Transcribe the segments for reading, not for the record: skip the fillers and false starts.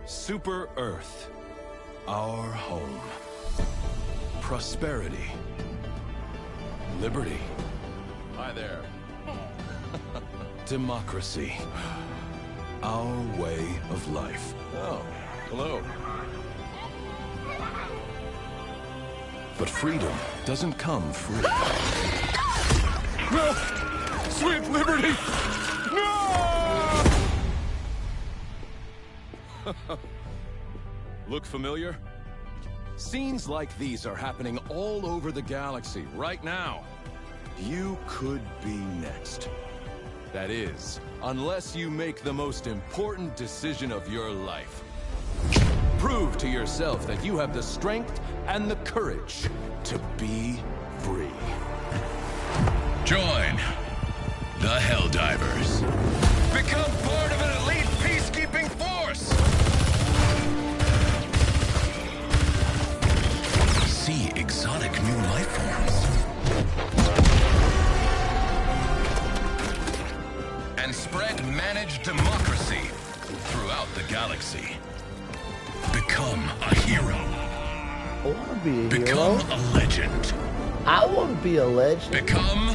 Super Earth, our home. Prosperity. Liberty. Hi there. Democracy. Our way of life. Oh, hello. But freedom doesn't come free. No! Sweet liberty! No! Look familiar? Scenes like these are happening all over the galaxy right now. You could be next. That is, unless you make the most important decision of your life. Prove to yourself that you have the strength and the courage to be free. Join the Helldivers. Become part of an elite peacekeeping force! See exotic new life forms. And spread managed democracy throughout the galaxy. Become a hero. I want to be a Become hero. a legend. I want to be a legend. Become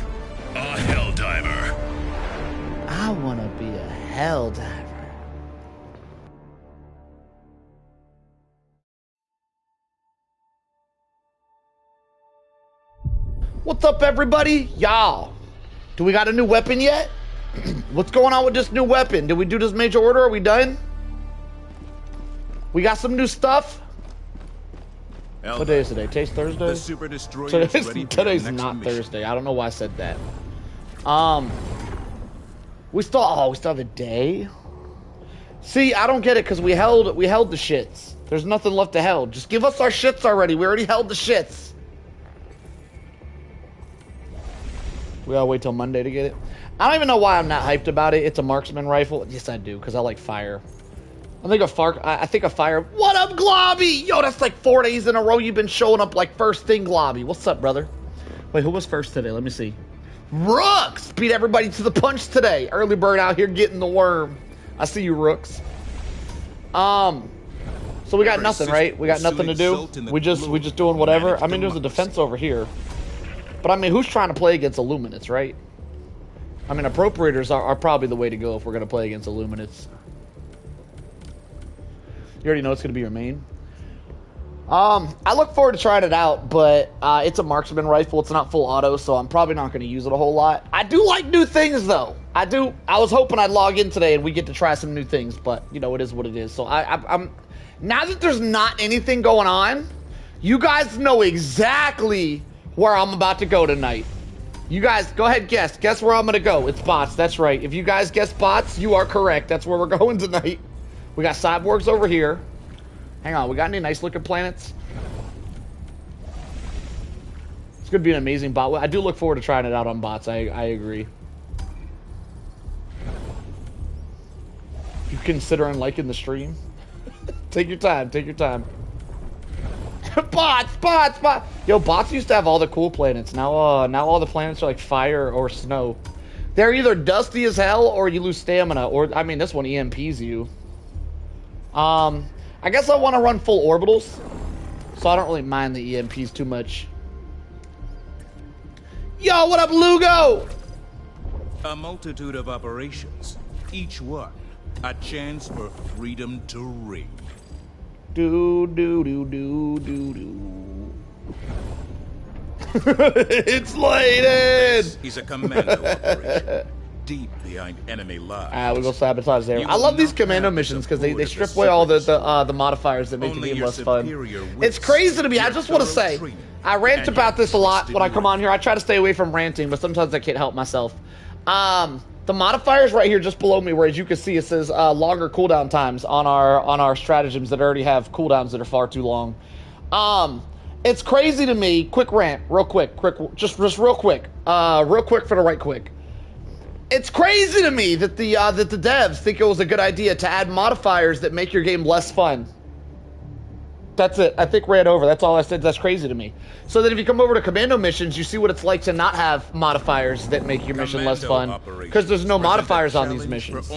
a Helldiver. I want to be a Helldiver. What's up, everybody? Y'all, do we got a new weapon yet? What's going on with this new weapon? Did we do this major order? Are we done? We got some new stuff? What day is today? Today's Thursday? The Super Destroyer is ready for Today's your next not mission. Thursday. I don't know why I said that. We still have a day? See, I don't get it because we held the shits. There's nothing left to held. Just give us our shits already. We already held the shits. We gotta wait till Monday to get it. I don't even know why I'm not hyped about it. It's a marksman rifle. Yes, I do, because I like fire. I think a fire. What up, Globby? Yo, that's like 4 days in a row you've been showing up like first thing, Globby. What's up, brother? Wait, who was first today? Let me see. Rooks beat everybody to the punch today. Early bird out here getting the worm. I see you, Rooks. So we got nothing, right? We got nothing to do. We just doing whatever. I mean, there's a defense over here. But I mean, who's trying to play against Illuminates, right? I mean, appropriators are probably the way to go if we're going to play against Illuminates. You already know it's going to be your main. I look forward to trying it out, but it's a marksman rifle. It's not full auto, so I'm probably not going to use it a whole lot. I do like new things, though. I was hoping I'd log in today and we get to try some new things, but, you know, it is what it is. So I'm now that there's not anything going on, you guys know exactly where I'm about to go tonight. You guys, go ahead, guess. Guess where I'm going to go. It's bots. That's right. If you guys guess bots, you are correct. That's where we're going tonight. We got cyborgs over here. Hang on. We got any nice-looking planets? It's going to be an amazing bot. I do look forward to trying it out on bots. I agree. You considering liking the stream? Take your time. Take your time. Bots. Yo, bots used to have all the cool planets. Now all the planets are like fire or snow. They're either dusty as hell or you lose stamina. Or, I mean, this one EMPs you. I guess I want to run full orbitals. So I don't really mind the EMPs too much. Yo, what up, Lugo? A multitude of operations. Each one a chance for freedom to ring. It's lighted! He's a commando operation. Deep behind enemy lines. We go sabotage there. I love these commando missions because they strip away all the modifiers that make the game less fun. It's crazy to me. I just want to say, I rant about this a lot when I come on here. I try to stay away from ranting, but sometimes I can't help myself. The modifiers right here just below me, where as you can see, it says longer cooldown times on our stratagems that already have cooldowns that are far too long. It's crazy to me. Quick rant, real quick, just real quick for the right quick. It's crazy to me that the devs think it was a good idea to add modifiers that make your game less fun. That's it. I think ran over. That's all I said. That's crazy to me. So that if you come over to commando missions, you see what it's like to not have modifiers that make your mission less fun. Because there's no modifiers on these missions.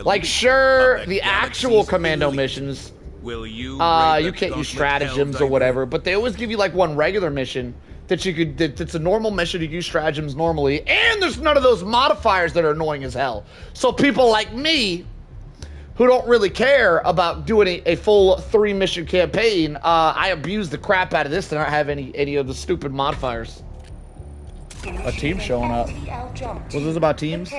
Like, sure, the actual commando missions, you can't use stratagems or whatever, but they always give you like one regular mission that you could, it's a normal mission, you use stratagems normally, and there's none of those modifiers that are annoying as hell. So people like me, who don't really care about doing a full 3-mission campaign, I abuse the crap out of this to not have any of the stupid modifiers. A team showing up. Was this about teams?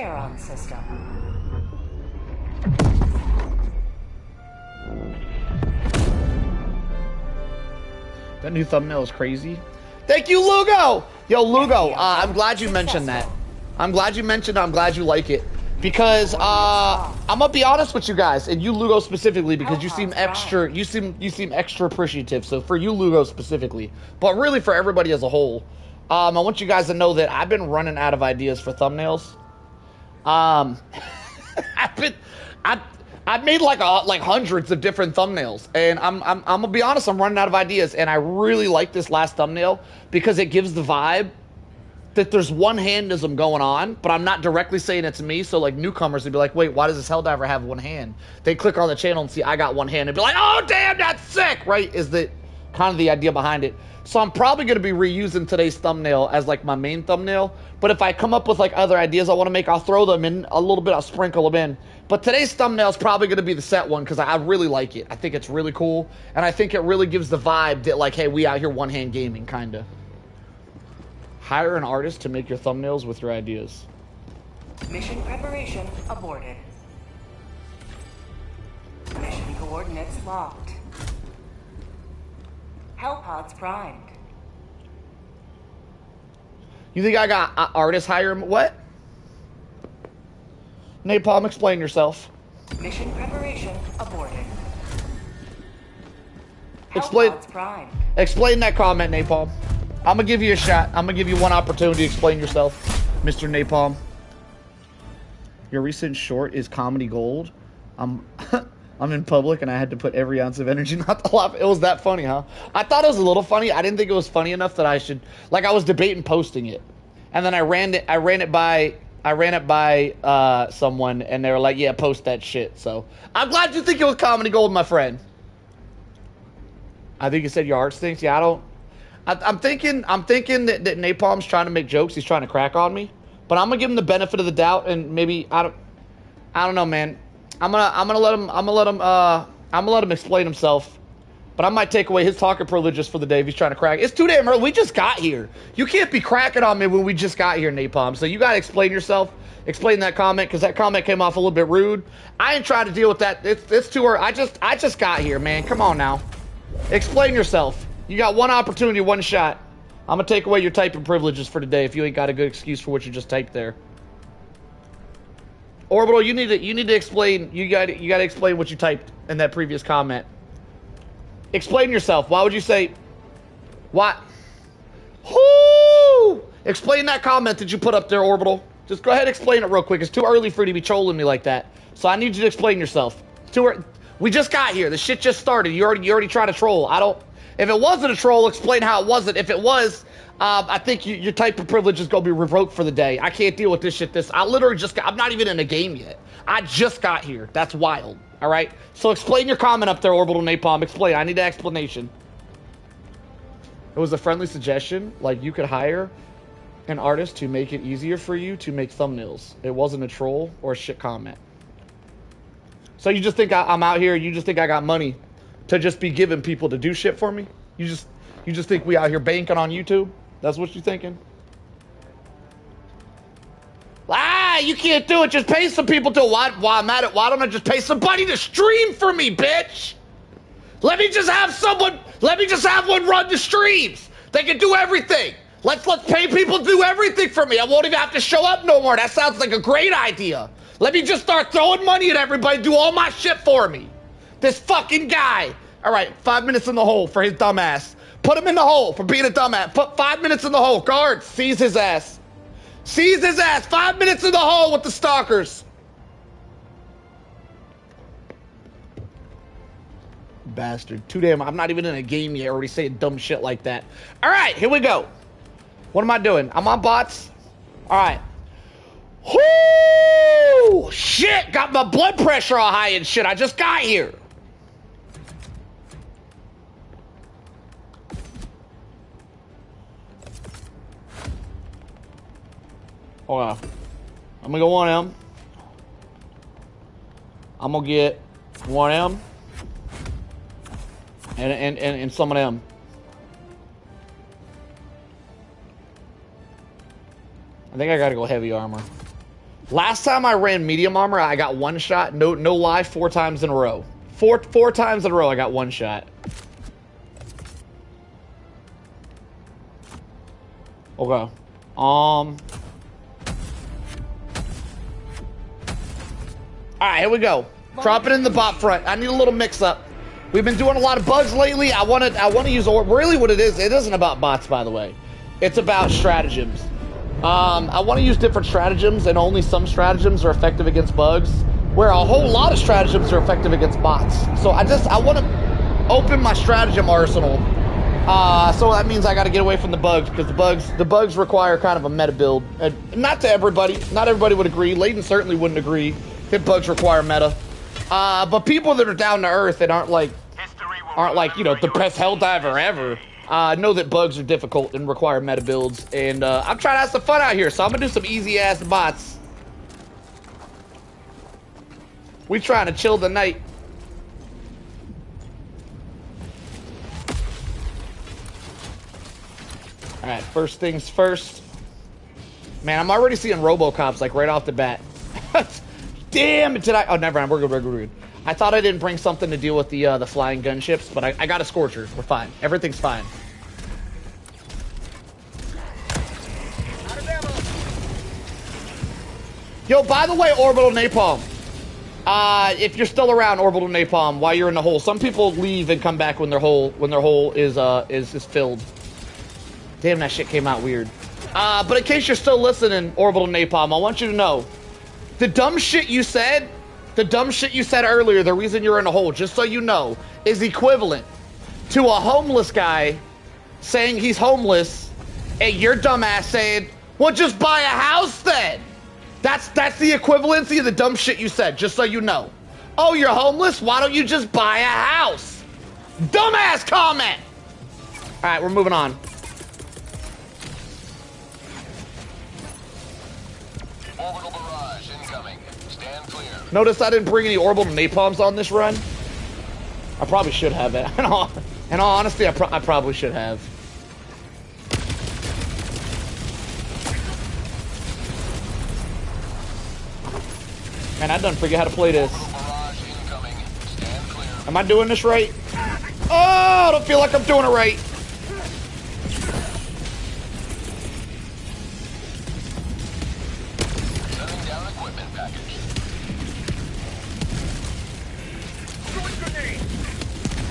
That new thumbnail is crazy. Thank you, Lugo! Yo, Lugo, I'm glad you mentioned that. I'm glad you mentioned it. I'm glad you like it. Because I'm gonna be honest with you guys, and you Lugo specifically, because you seem extra appreciative. So for you Lugo specifically, but really for everybody as a whole, I want you guys to know that I've been running out of ideas for thumbnails. I've made like hundreds of different thumbnails, and I'm gonna be honest, I'm running out of ideas, and I really like this last thumbnail because it gives the vibe that there's one-handism going on, but I'm not directly saying it's me, so like newcomers would be like, wait, why does this Helldiver have one hand? They click on the channel and see I got one hand and be like, oh damn, that's sick, right? Is the kind of the idea behind it. So I'm probably going to be reusing today's thumbnail as like my main thumbnail, but if I come up with like other ideas I want to make, I'll throw them in a little bit, I'll sprinkle them in. But today's thumbnail is probably going to be the set one because I really like it. I think it's really cool, and I think it really gives the vibe that like, hey, we out here one-hand gaming, kind of. Hire an artist to make your thumbnails with your ideas. Mission preparation aborted. Mission coordinates locked. Hellpods primed. You think I got artists hire him? What? Napalm, explain yourself. Mission preparation aborted. Explain. Primed. Explain that comment, Napalm. I'm gonna give you a shot. I'm gonna give you one opportunity to explain yourself, Mr. Napalm. Your recent short is comedy gold. I'm in public and I had to put every ounce of energy not to laugh. It was that funny, huh? I thought it was a little funny. I didn't think it was funny enough that I should, like, I was debating posting it, and then I ran it by someone, and they were like, "Yeah, post that shit." So I'm glad you think it was comedy gold, my friend. I think you said your art stinks. Yeah, I don't. I'm thinking that Napalm's trying to make jokes. He's trying to crack on me, but I'm gonna give him the benefit of the doubt, and maybe I don't know, man. I'm gonna let him explain himself, but I might take away his talking privileges for the day if he's trying to crack. It's too damn early. We just got here. You can't be cracking on me when we just got here, Napalm. So you gotta explain yourself. Explain that comment, because that comment came off a little bit rude. I ain't trying to deal with that. It's too early. I just got here, man. Come on now. Explain yourself. You got one opportunity, one shot. I'm gonna take away your typing privileges for today if you ain't got a good excuse for what you just typed there. Orbital, you need to explain. You got to explain what you typed in that previous comment. Explain yourself. Why would you say? What? Whoo! Explain that comment that you put up there, Orbital. Just go ahead and explain it real quick. It's too early for you to be trolling me like that. So I need you to explain yourself. We just got here. The shit just started. You already tried to troll. If it wasn't a troll, explain how it wasn't. If it was, I think your type of privilege is going to be revoked for the day. I can't deal with this shit. I literally just got, I'm not even in a game yet. I just got here. That's wild. All right? So explain your comment up there, Orbital Napalm. Explain. I need an explanation. It was a friendly suggestion. Like, you could hire an artist to make it easier for you to make thumbnails. It wasn't a troll or a shit comment. So you just think I'm out here, you just think I got money to just be giving people to do shit for me? You just think we out here banking on YouTube? That's what you're thinking? You can't do it. Just pay some people to why I'm at it. Why don't I just pay somebody to stream for me, bitch? Let me just have one run the streams. They can do everything. Let's pay people to do everything for me. I won't even have to show up no more. That sounds like a great idea. Let me just start throwing money at everybody, do all my shit for me. This fucking guy. All right, 5 minutes in the hole for his dumb ass. Put him in the hole for being a dumbass. Put 5 minutes in the hole. Guards, seize his ass. Seize his ass. 5 minutes in the hole with the stalkers. bastard. Too damn. I'm not even in a game yet. Already saying dumb shit like that. All right, here we go. What am I doing? I'm on bots. All right. Whoo! Shit! Got my blood pressure all high and shit. I just got here. Hold on. I'm gonna go 1M. I'm gonna get 1M and some of them. I think I gotta go heavy armor. Last time I ran medium armor, I got one shot. No lie, 4 times in a row. Four times in a row, I got one shot. Okay. Alright, here we go. Drop it in the bot front. I need a little mix-up. We've been doing a lot of bugs lately. I want to use really what it isn't about bots, by the way. It's about stratagems. I want to use different stratagems, and only some stratagems are effective against bugs, where a whole lot of stratagems are effective against bots. So I want to open my stratagem arsenal. So that means I got to get away from the bugs, because the bugs require kind of a meta build. And not to everybody. Not everybody would agree. Layden certainly wouldn't agree that bugs require meta. But people that are down to earth and aren't like, you know, the best Helldiver ever, know that bugs are difficult and require meta builds. And I'm trying to have some fun out here, so I'm gonna do some easy ass bots. We trying to chill the night. All right, first things first. Man, I'm already seeing RoboCops like right off the bat. Damn, did I? Oh, never mind. We're good. We're good. I thought I didn't bring something to deal with the flying gunships, but I got a Scorcher. We're fine. Everything's fine. Yo, by the way, Orbital Napalm. If you're still around, Orbital Napalm, while you're in the hole, some people leave and come back when their hole is filled. Damn, that shit came out weird. But in case you're still listening, Orbital Napalm, I want you to know. The dumb shit you said earlier, the reason you're in a hole, just so you know, is equivalent to a homeless guy saying he's homeless and your dumbass saying, well, just buy a house then. That's the equivalency of the dumb shit you said, just so you know. Oh, you're homeless? Why don't you just buy a house? Dumbass comment! Alright, we're moving on. Orbital barrage incoming. Stand clear. Notice I didn't bring any orbital napalms on this run. I probably should have it. In all honesty, I probably should have. Man, I done forget how to play this. Am I doing this right? Oh, I don't feel like I'm doing it right.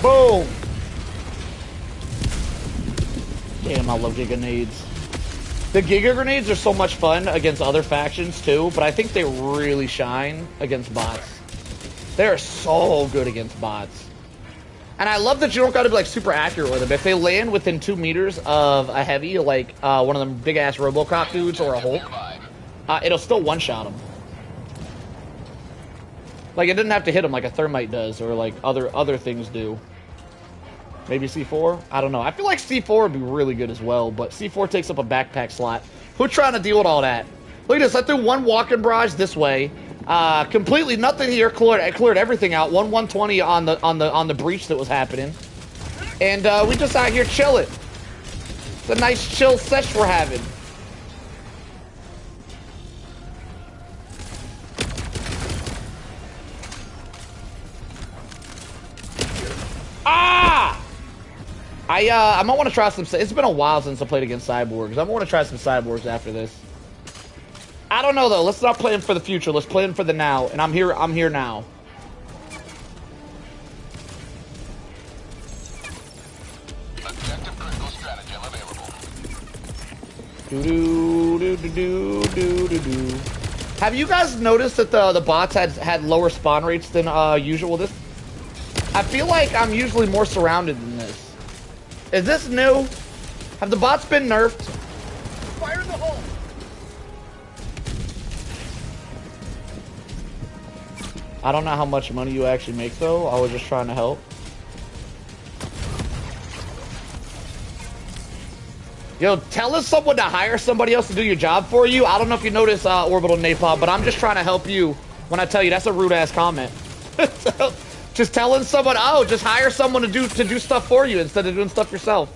Boom! Damn, I love Giga Grenades. The Giga Grenades are so much fun against other factions too, but I think they really shine against bots. They're so good against bots. And I love that you don't gotta be like super accurate with them. If they land within 2 meters of a heavy, like one of them big ass RoboCop dudes or a Hulk, it'll still one-shot them. Like, it didn't have to hit him like a thermite does, or like other things do. Maybe C4? I don't know. I feel like C4 would be really good as well, but C4 takes up a backpack slot. Who's trying to deal with all that? Look at this. I threw one walk-in barrage this way. Completely nothing here. Cleared everything out. 120 on the breach that was happening. And we just out here chilling. It's a nice chill sesh we're having. Ah! I might want to try some. It's been a while since I played against cyborgs. I might want to try some cyborgs after this. I don't know though. Let's not play them for the future. Let's play them for the now. And I'm here now. Objective critical stratagem available. Do. Have you guys noticed that the bots had lower spawn rates than usual? I feel like I'm usually more surrounded than this. Is this new? Have the bots been nerfed? Fire in the hole! I don't know how much money you actually make though. I was just trying to help. Yo, telling someone to hire somebody else to do your job for you. I don't know if you notice Orbital Napalm, but I'm just trying to help you when I tell you that's a rude ass comment. Just telling someone, oh, just hire someone to do stuff for you instead of doing stuff yourself.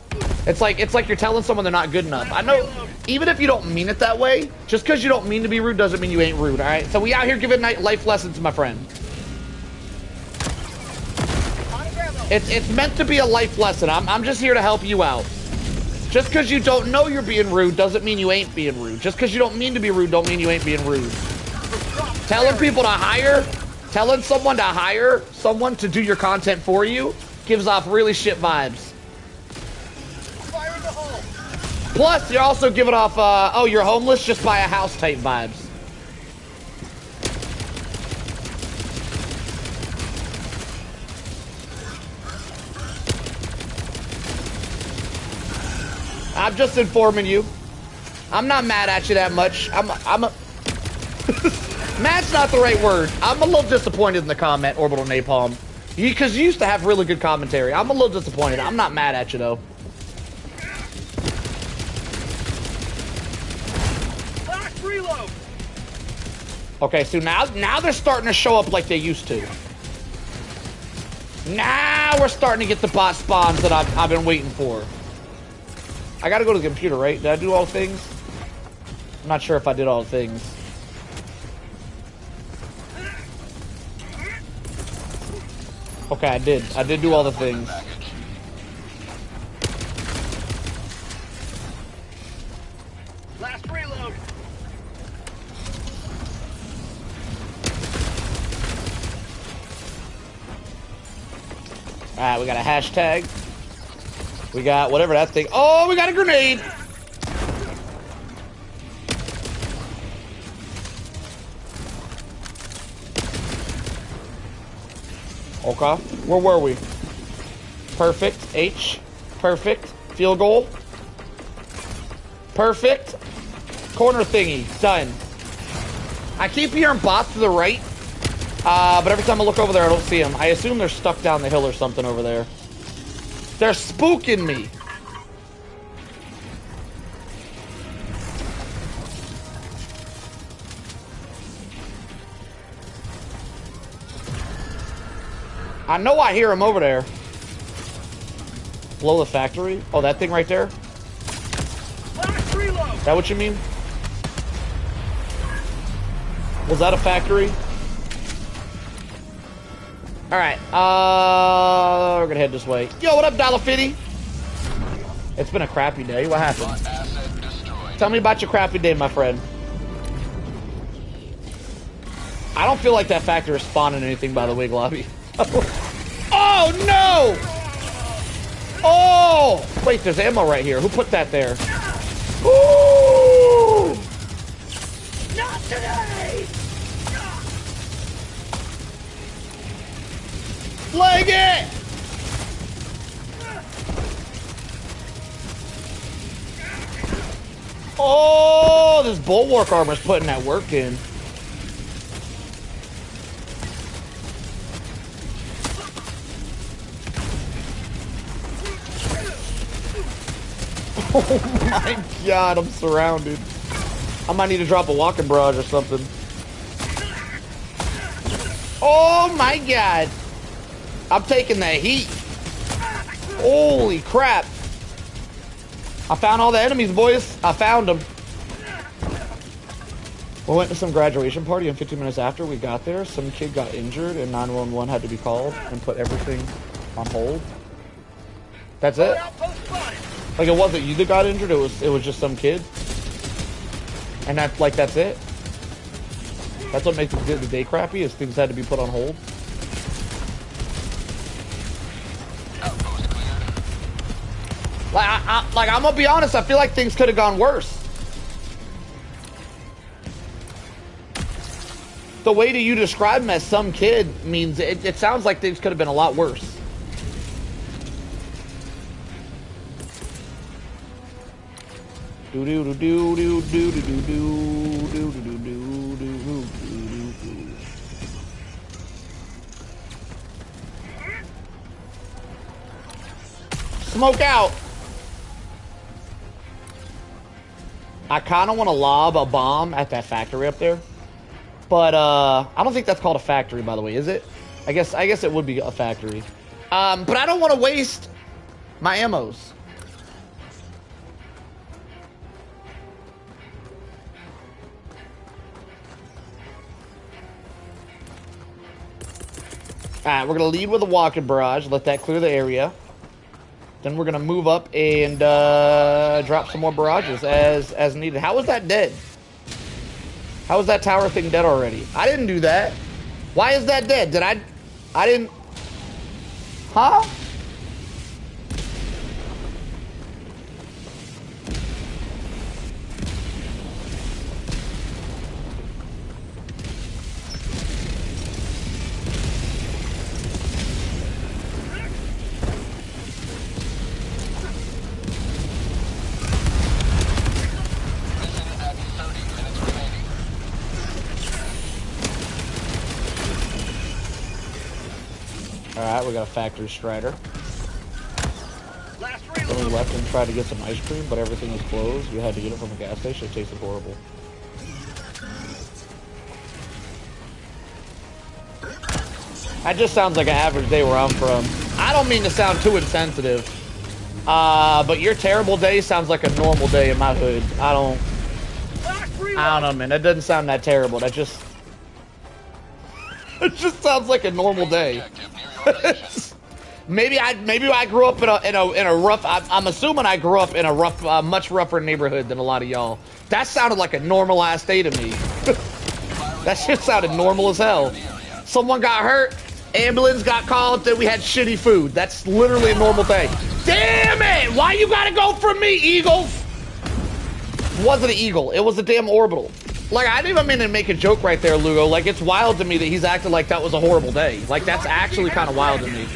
It's like you're telling someone they're not good enough. I know, even if you don't mean it that way, just because you don't mean to be rude doesn't mean you ain't rude, all right? So we out here giving life lessons, my friend. It's meant to be a life lesson. I'm just here to help you out. Just because you don't know you're being rude doesn't mean you ain't being rude. Just because you don't mean to be rude don't mean you ain't being rude. Telling people to hire, telling someone to hire someone to do your content for you gives off really shit vibes. Fire in the hole! Plus, you're also giving off, oh, you're homeless, just buy a house type vibes. I'm just informing you. I'm not mad at you that much. I'm a... Mad's not the right word. I'm a little disappointed in the comment, Orbital Napalm. Because you used to have really good commentary. I'm a little disappointed. I'm not mad at you, though. Last reload! Okay, so now they're starting to show up like they used to. Now we're starting to get the bot spawns that I've been waiting for. I gotta go to the computer, right? Did I do all the things? I'm not sure if I did all the things. Okay, I did. I did do all the things. Last reload! Alright, we got a hashtag. We got whatever that thing. Oh, we got a grenade! Okay, where were we? Perfect. H. Perfect. Field goal. Perfect. Corner thingy. Done. I keep hearing bots to the right, but every time I look over there, I don't see them. I assume they're stuck down the hill or something over there. They're spooking me. I know I hear him over there. Below the factory? Oh, that thing right there? Last reload! Is that what you mean? Was that a factory? Alright, we're gonna head this way. Yo, what up, Dollar Fitty? It's been a crappy day. What happened? Tell me about your crappy day, my friend. I don't feel like that factory is spawning anything, by the way, Globby. Oh, no! Oh! Wait, there's ammo right here. Who put that there? Ooh! Not today! Leg it! Oh, this bulwark armor's putting that work in. Oh my god, I'm surrounded. I might need to drop a walking barrage or something. Oh my god. I'm taking the heat. Holy crap. I found all the enemies, boys. I found them. We went to some graduation party, and 15 minutes after we got there, some kid got injured, and 911 had to be called and put everything on hold. That's it? Like, it wasn't you that got injured, it was just some kid? And that's it? That's what makes the day crappy, is things had to be put on hold? Like, I'm gonna be honest, I feel like things could have gone worse. the way that you describe him as some kid means it sounds like things could have been a lot worse. Do do do do do do do do do do do do do. Smoke out. I kind of want to lob a bomb at that factory up there, but I don't think that's called a factory, by the way, is it? I guess it would be a factory, but I don't want to waste my ammos. Alright, we're going to lead with a walking barrage. Let that clear the area. Then we're going to move up and drop some more barrages as needed. How was that dead? How was that tower thing dead already? I didn't do that. Why is that dead? Did I didn't... Huh? Alright, we got a factory strider. Then we left and tried to get some ice cream, but everything was closed. We had to get it from a gas station. It tasted horrible. That just sounds like an average day where I'm from. I don't mean to sound too insensitive, but your terrible day sounds like a normal day in my hood. I don't know, man. That doesn't sound that terrible. That just... It just sounds like a normal day. maybe I grew up in a rough. I'm assuming I grew up in a rough, much rougher neighborhood than a lot of y'all. That sounded like a normal ass day to me. That shit sounded normal as hell. Someone got hurt, ambulance got called, then we had shitty food. That's literally a normal thing. Damn it! Why you gotta go for me, Eagles? It wasn't an eagle. It was a damn orbital. Like, I didn't even mean to make a joke right there, Lugo. Like, it's wild to me that he's acting like that was a horrible day. Like, that's actually kind of wild to me.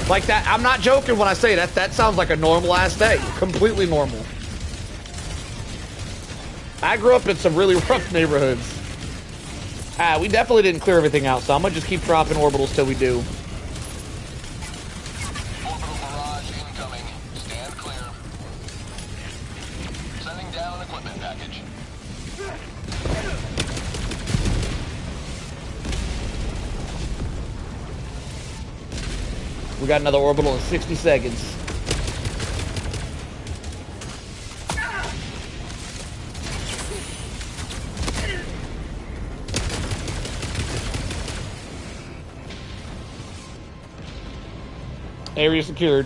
Like, that, I'm not joking when I say that. That sounds like a normal-ass day. Completely normal. I grew up in some really rough neighborhoods. We definitely didn't clear everything out, so I'm gonna just keep dropping orbitals till we do. Orbital barrage incoming. Stand clear. Sending down equipment package. We got another orbital in 60 seconds. Area secured.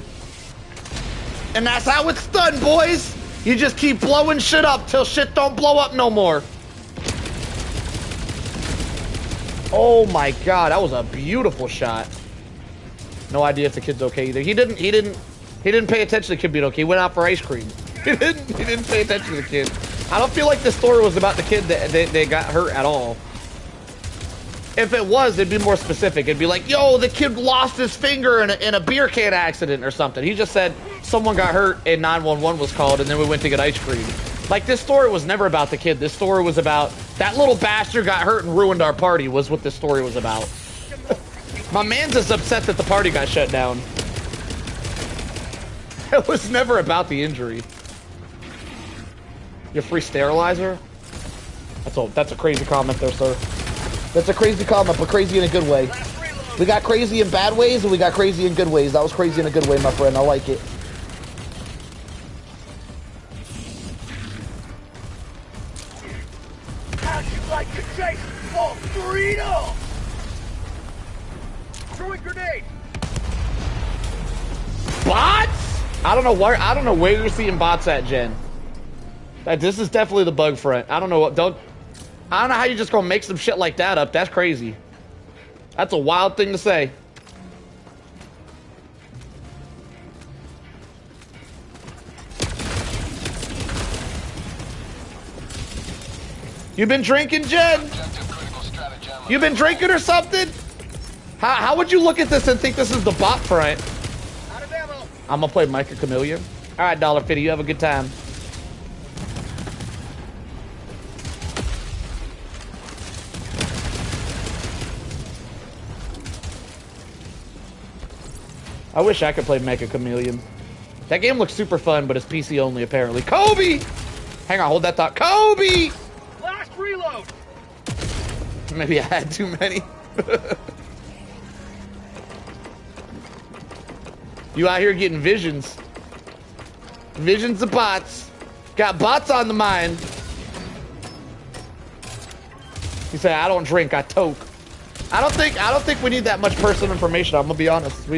And that's how it's done, boys! You just keep blowing shit up till shit don't blow up no more. Oh my god, that was a beautiful shot. No idea if the kid's okay either. He didn't pay attention to the kid being okay. He went out for ice cream. He didn't pay attention to the kid. I don't feel like the story was about the kid that got hurt at all. If it was, it'd be more specific. It'd be like, yo, the kid lost his finger in a beer can accident or something. He just said someone got hurt and 911 was called and then we went to get ice cream. Like, this story was never about the kid. This story was about that little bastard got hurt and ruined our party was what this story was about. My man's just upset that the party got shut down. It was never about the injury. Your free sterilizer? That's a crazy comment there, sir. That's a crazy comment, but crazy in a good way. We got crazy in bad ways, and we got crazy in good ways. That was crazy in a good way, my friend. I like it. How'd you like to chase for freedom? Throwing grenade. Bots? I don't know where you're seeing bots at, Jen. This is definitely the bug front. I don't know how you just gonna make some shit like that up. That's crazy. That's a wild thing to say. You been drinking, Jen? Objective critical stratagem. You been drinking or something? How would you look at this and think this is the bot front? Out of ammo. I'm gonna play Micah Chameleon. All right, Dollar Fitty, you have a good time. I wish I could play Mecha Chameleon. That game looks super fun, but it's PC only apparently. Kobe! Hang on, hold that thought. Kobe! Last reload. Maybe I had too many. You out here getting visions. Visions of bots. Got bots on the mind. You say I don't drink, I toke. I don't think we need that much personal information. I'm gonna be honest.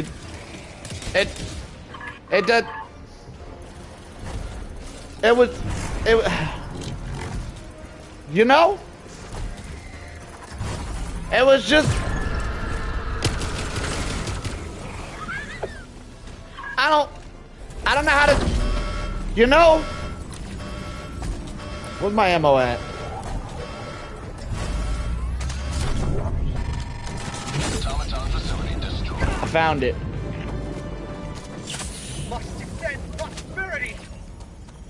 You know? It was just I don't know how to, you know? Where's my ammo at? Automaton facility destroyed. I found it. Must extend prosperity.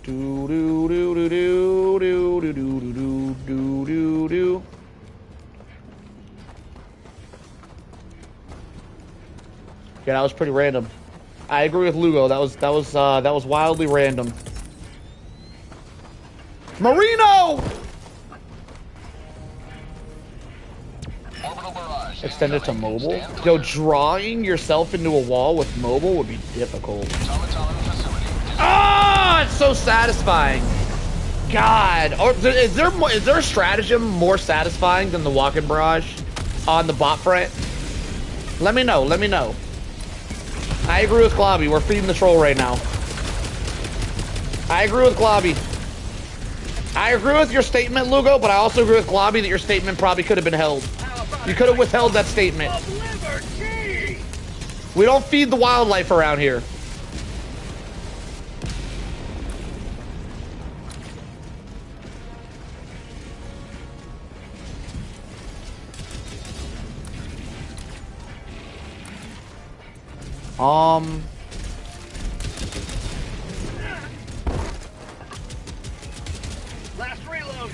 Do do do do do do do do do do do do. Yeah, that was pretty random. I agree with Lugo. That was wildly random. Marino! Orbital barrage. Extended to incoming. mobile. Stand Yo, clear. drawing yourself into a wall with mobile would be difficult. Automaton facility destroyed. Ah, it's so satisfying. God, or is there a stratagem more satisfying than the walking barrage on the bot front? Let me know. Let me know. I agree with Globby. We're feeding the troll right now. I agree with Globby. I agree with your statement, Lugo, but I also agree with Globby that your statement probably could have been held. You could have withheld that statement. Of liberty. We don't feed the wildlife around here. Last reload.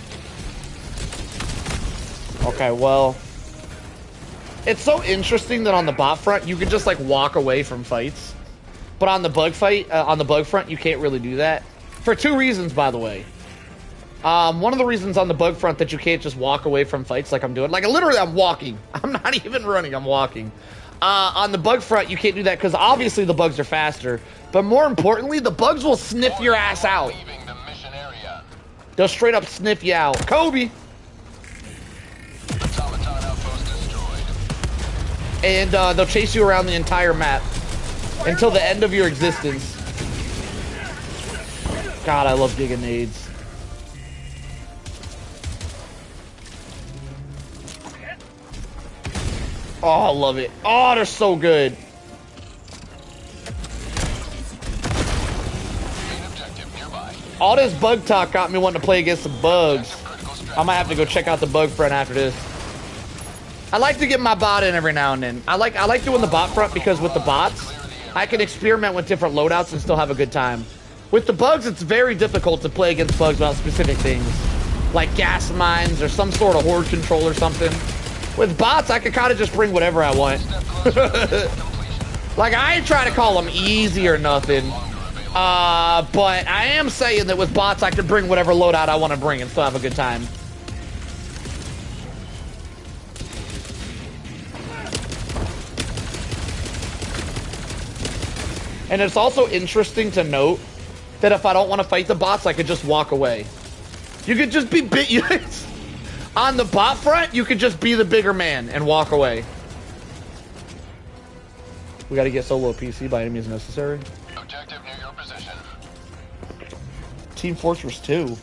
Okay, well, it's so interesting that on the bot front you can just like walk away from fights, but on the bug front you can't really do that for two reasons, by the way. One of the reasons on the bug front that you can't just walk away from fights like I'm doing, like literally I'm walking. I'm not even running. I'm walking. On the bug front, you can't do that because obviously the bugs are faster, but more importantly, the bugs will sniff your ass out. Leaving the mission area. They'll straight up sniff you out. Kobe! Automaton outpost destroyed. And they'll chase you around the entire map until the end of your existence. God, I love digging nades. Oh, I love it. Oh, they're so good. Main objective nearby. All this bug talk got me wanting to play against some bugs. I might have to go check out the bug front after this. I like to get my bot in every now and then. I like doing the bot front because with the bots, I can experiment with different loadouts and still have a good time. With the bugs, it's very difficult to play against bugs about specific things, like gas mines or some sort of horde control or something. With bots, I can kind of just bring whatever I want. Like, I ain't trying to call them easy or nothing. But I am saying that with bots, I can bring whatever loadout I want to bring and still have a good time. And it's also interesting to note that if I don't want to fight the bots, I could just walk away. You could just be on the bot front, you could just be the bigger man and walk away. We gotta get solo PC by any means necessary. Objective near your position. Team Fortress 2.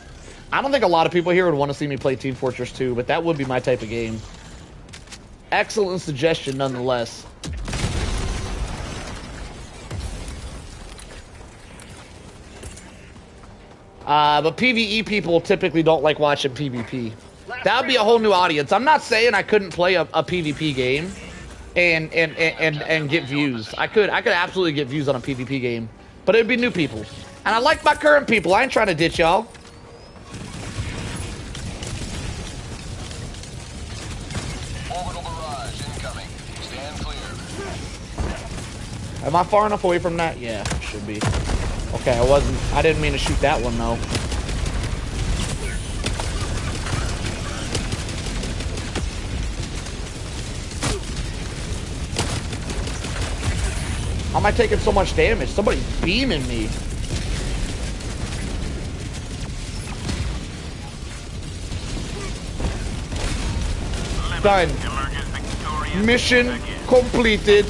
I don't think a lot of people here would want to see me play Team Fortress 2, but that would be my type of game. Excellent suggestion nonetheless. But PvE people typically don't like watching PvP. That would be a whole new audience. I'm not saying I couldn't play a PvP game and get views. I could absolutely get views on a PvP game, but it'd be new people. And I like my current people. I ain't trying to ditch y'all. Orbital barrage incoming. Stand clear. Am I far enough away from that? Yeah, should be. Okay, I didn't mean to shoot that one though. How am I taking so much damage? Somebody's beaming me. Done. Mission completed.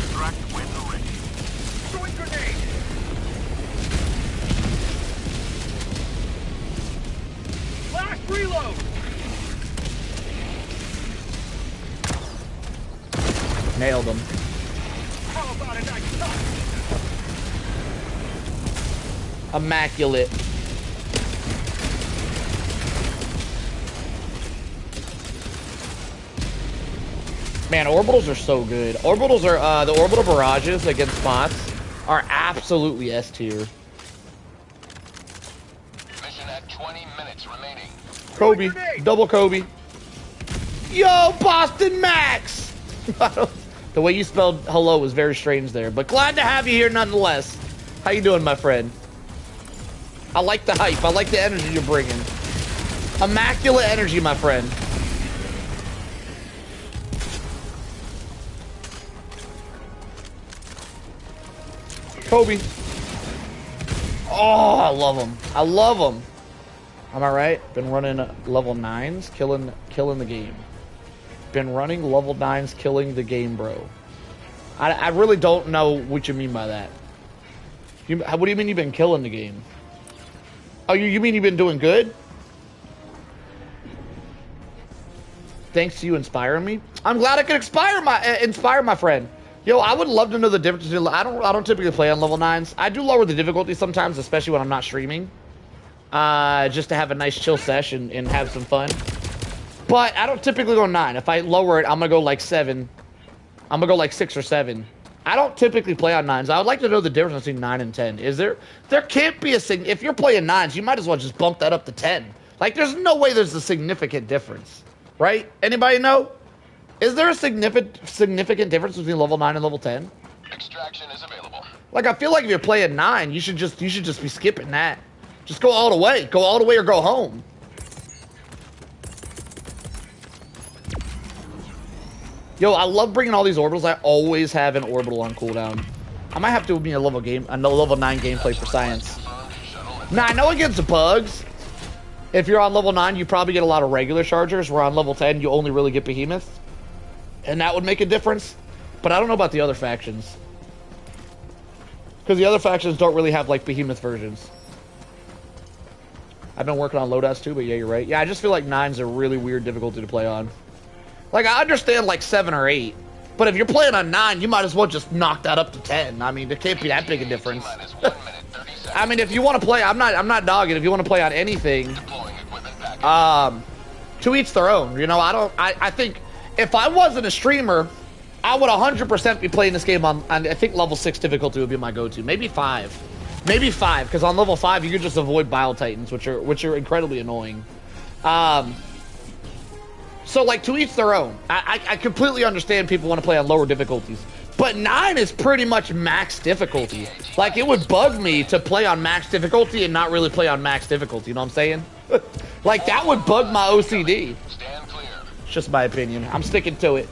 Throwing grenade. Last reload. Nailed him. How about a nice touch? Immaculate. Man, orbitals are so good. Orbitals are, the orbital barrages against bots are absolutely S tier. Mission at 20 minutes remaining. Kobe. Double Kobe. Yo, Boston Max! The way you spelled hello was very strange there, but glad to have you here nonetheless. How you doing, my friend? I like the hype. I like the energy you're bringing. Immaculate energy, my friend. Kobe. Oh, I love him. I love him. Am I right? Been running level 9s, killing the game. Been running level 9s, killing the game, bro. I really don't know what you mean by that. What do you mean you've been killing the game? Oh, you mean you've been doing good? Thanks to you inspiring me. I'm glad I could inspire my friend. Yo, I would love to know the difference between. I don't typically play on level 9s. I do lower the difficulty sometimes, especially when I'm not streaming. Just to have a nice chill session and have some fun. But I don't typically go 9. If I lower it, I'm gonna go like 7. I'm gonna go like 6 or 7. I don't typically play on 9s. I would like to know the difference between 9 and 10. Is there can't be a if you're playing 9s, you might as well just bump that up to 10. Like there's no way there's a significant difference. Right? Anybody know? Is there a significant difference between level 9 and level 10? Extraction is available. Like I feel like if you're playing 9, you should just be skipping that. Just go all the way. Go all the way or go home. Yo, I love bringing all these orbitals. I always have an orbital on cooldown. I might have to be a level 9 gameplay for science. Now, I know against bugs, if you're on level 9, you probably get a lot of regular chargers, where on level 10, you only really get behemoths. And that would make a difference. But I don't know about the other factions. Because the other factions don't really have, like, behemoth versions. I've been working on loadouts too, but yeah, you're right. Yeah, I just feel like 9's a really weird difficulty to play on. Like, I understand, like, 7 or 8. But if you're playing on 9, you might as well just knock that up to 10. I mean, there can't be that big a difference. I mean, if you want to play, I'm not dogging. If you want to play on anything, to each their own. You know, I think if I wasn't a streamer, I would 100% be playing this game on I think level 6 difficulty would be my go-to. Maybe 5. Maybe 5, because on level 5 you can just avoid Bile Titans, which are incredibly annoying. So, like, to each their own. I completely understand people want to play on lower difficulties. But 9 is pretty much max difficulty. Like, it would bug me to play on max difficulty and not really play on max difficulty, you know what I'm saying? Like, that would bug my OCD. Stand clear. It's just my opinion. I'm sticking to it.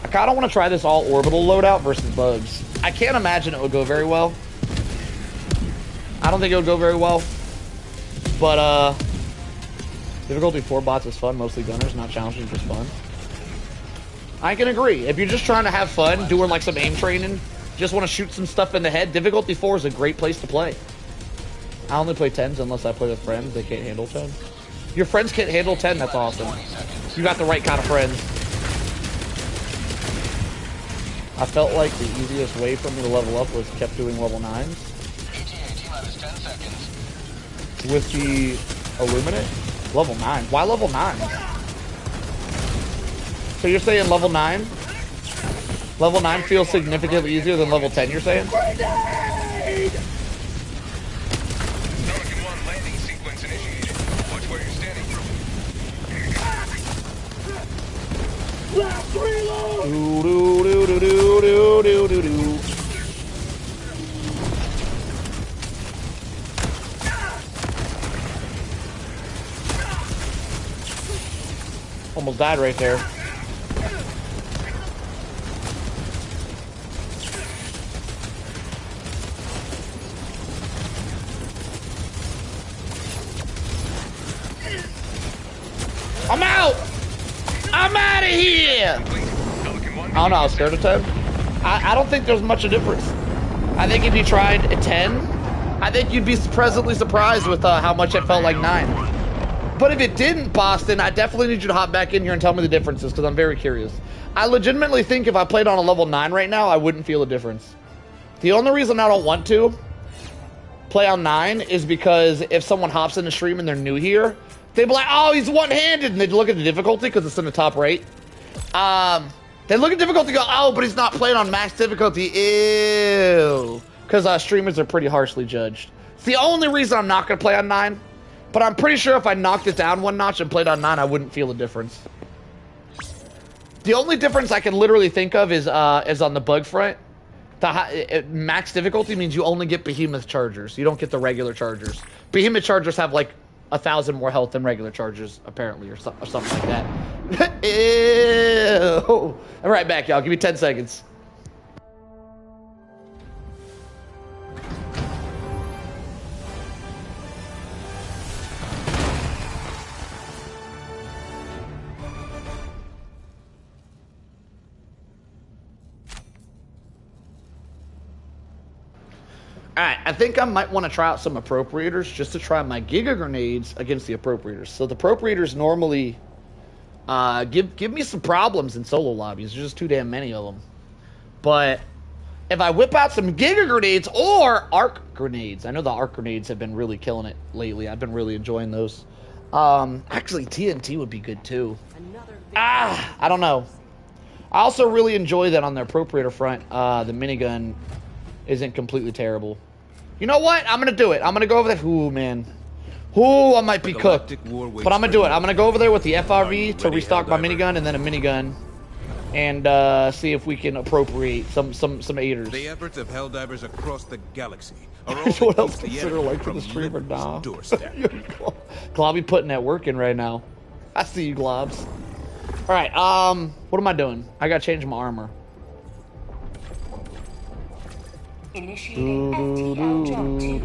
I kind of want to try this all orbital loadout versus bugs. I can't imagine it would go very well. I don't think it would go very well. But, difficulty 4 bots is fun, mostly gunners, not challenging, just fun. I can agree. If you're just trying to have fun, doing like some aim training, just want to shoot some stuff in the head, difficulty 4 is a great place to play. I only play 10s unless I play with friends. They can't handle 10. Your friends can't handle 10? That's awesome. You got the right kind of friends. I felt like the easiest way for me to level up was kept doing level 9s. with the Illuminate? Level 9. Why level 9? So you're saying level 9? Level 9 feels significantly easier than level 10, you're saying? Grenade! Pelican 1 landing sequence initiated. Watch where you're standing. Last reload! Do do do do do do do do. Almost died right there. I'm out! I'm out of here! I don't know, I was scared of 10. I don't think there's much of a difference. I think if you tried a 10, I think you'd be pleasantly surprised with how much it felt like 9. But if it didn't, Boston, I definitely need you to hop back in here and tell me the differences, because I'm very curious. I legitimately think if I played on a level 9 right now, I wouldn't feel a difference. The only reason I don't want to play on 9 is because if someone hops in the stream and they're new here, they'd be like, oh, he's one-handed, and they'd look at the difficulty, because it's in the top right. They look at difficulty and go, oh, but he's not playing on max difficulty. Ew. Because streamers are pretty harshly judged. It's the only reason I'm not going to play on 9. But I'm pretty sure if I knocked it down one notch and played on 9, I wouldn't feel a difference. The only difference I can literally think of is on the bug front. Max difficulty means you only get behemoth chargers. You don't get the regular chargers. Behemoth chargers have like 1,000 more health than regular chargers, apparently, or something like that. Ew. I'm right back, y'all. Give me 10 seconds. Alright, I think I might want to try out some appropriators just to try my Giga Grenades against the appropriators. So the appropriators normally give me some problems in solo lobbies. There's just too damn many of them. But if I whip out some Giga Grenades or Arc Grenades, I know the Arc Grenades have been really killing it lately. I've been really enjoying those. Actually, TNT would be good too. I don't know. I also really enjoy that on the appropriator front. The minigun isn't completely terrible. You know what? I'm gonna do it. I'm gonna go over there. Ooh, man. Ooh, I might be cooked. But I'm gonna do it. I'm gonna go over there with the FRV to restock my minigun and then a minigun. And see if we can appropriate some aiders. The efforts of Helldivers across the galaxy are all What else to keep consider enemy like for from the streamer? Nah. doorstep. Globby putting that work in right now. I see you, Globs. Alright, what am I doing? I gotta change my armor. Initiating FTL jump to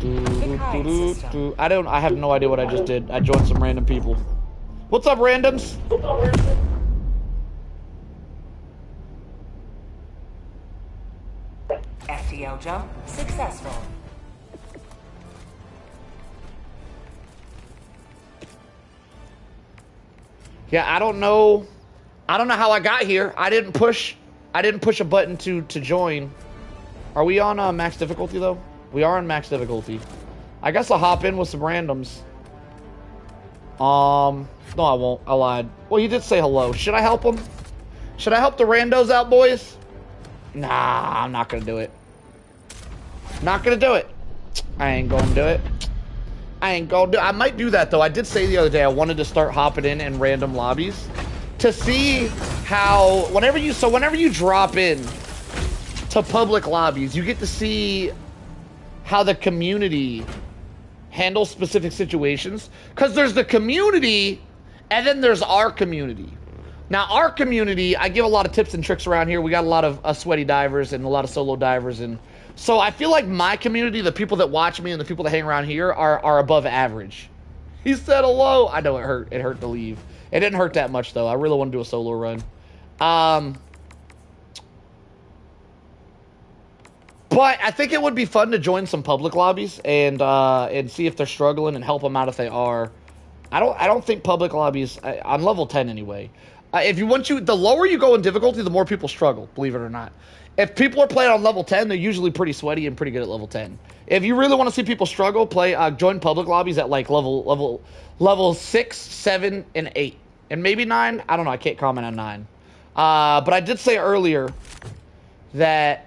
the Kite system. I have no idea what I just did. I joined some random people. What's up, randoms? FTL jump successful. Yeah, I don't know how I got here. I didn't push a button to join. Are we on max difficulty though? We are on max difficulty. I guess I'll hop in with some randoms. No, I won't. I lied. Well, you did say hello. Should I help them? Should I help the randos out, boys? Nah, I'm not gonna do it. Not gonna do it. I ain't gonna do it. I might do that though. I did say the other day I wanted to start hopping in random lobbies to see how whenever you drop in to public lobbies, you get to see how the community handles specific situations. Because there's the community, and then there's our community. Now, our community, I give a lot of tips and tricks around here. We got a lot of sweaty divers and a lot of solo divers. And so I feel like my community, the people that watch me and the people that hang around here, are above average. He said hello. I know it hurt. It hurt to leave. It didn't hurt that much, though. I really want to do a solo run. But I think it would be fun to join some public lobbies and see if they're struggling and help them out if they are. I don't think public lobbies on level 10 anyway. The lower you go in difficulty, the more people struggle. Believe it or not. if people are playing on level 10, they're usually pretty sweaty and pretty good at level 10. If you really want to see people struggle, join public lobbies at like level 6, 7, and 8. And maybe 9. I don't know. I can't comment on 9. But I did say earlier that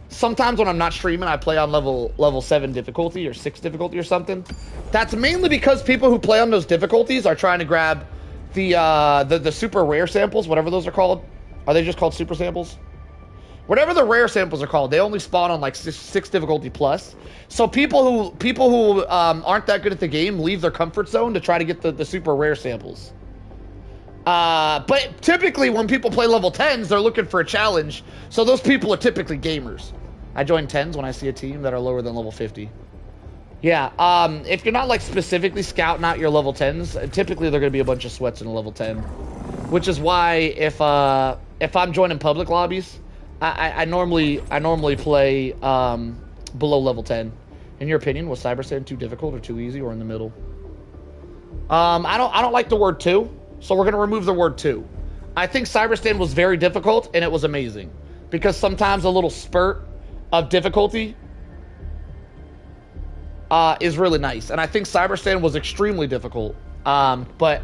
sometimes when I'm not streaming, I play on level 7 difficulty or 6 difficulty or something. That's mainly because people who play on those difficulties are trying to grab the super rare samples, whatever those are called. Are they just called super samples? Whatever the rare samples are called, they only spawn on like 6 difficulty plus. So people who aren't that good at the game leave their comfort zone to try to get the super rare samples. But typically when people play level 10s, they're looking for a challenge. So those people are typically gamers. I join 10s when I see a team that are lower than level 50. Yeah, if you're not like specifically scouting out your level 10s, typically they're gonna be a bunch of sweats in a level 10. Which is why if I'm joining public lobbies, I normally play below level 10. In your opinion, was Cyberstand too difficult or too easy or in the middle? I don't like the word too, so we're gonna remove the word too. I think Cyberstand was very difficult and it was amazing because sometimes a little spurt of difficulty is really nice, and I think Cyberstand was extremely difficult. But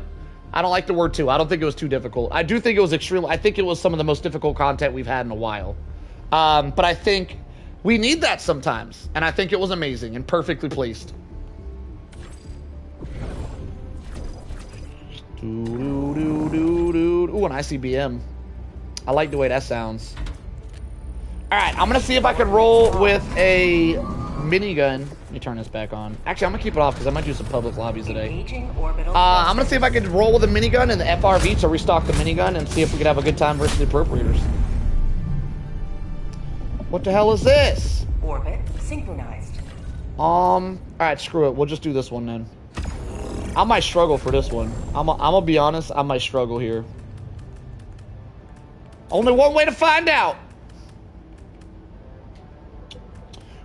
I don't like the word too. I don't think it was too difficult. I do think it was I think it was some of the most difficult content we've had in a while. But I think we need that sometimes. And I think it was amazing and perfectly placed. Ooh, an ICBM. I like the way that sounds. Alright, I'm going to see if I can roll with a minigun. Let me turn this back on. Actually, I'm gonna keep it off because I might do some public lobbies today. I'm gonna see if I can roll with the minigun and the FRV to restock the minigun and see if we can have a good time versus the appropriators. What the hell is this? Orbit synchronized. Alright, screw it. We'll just do this one then. I might struggle for this one. I'm gonna be honest, I might struggle here. Only one way to find out.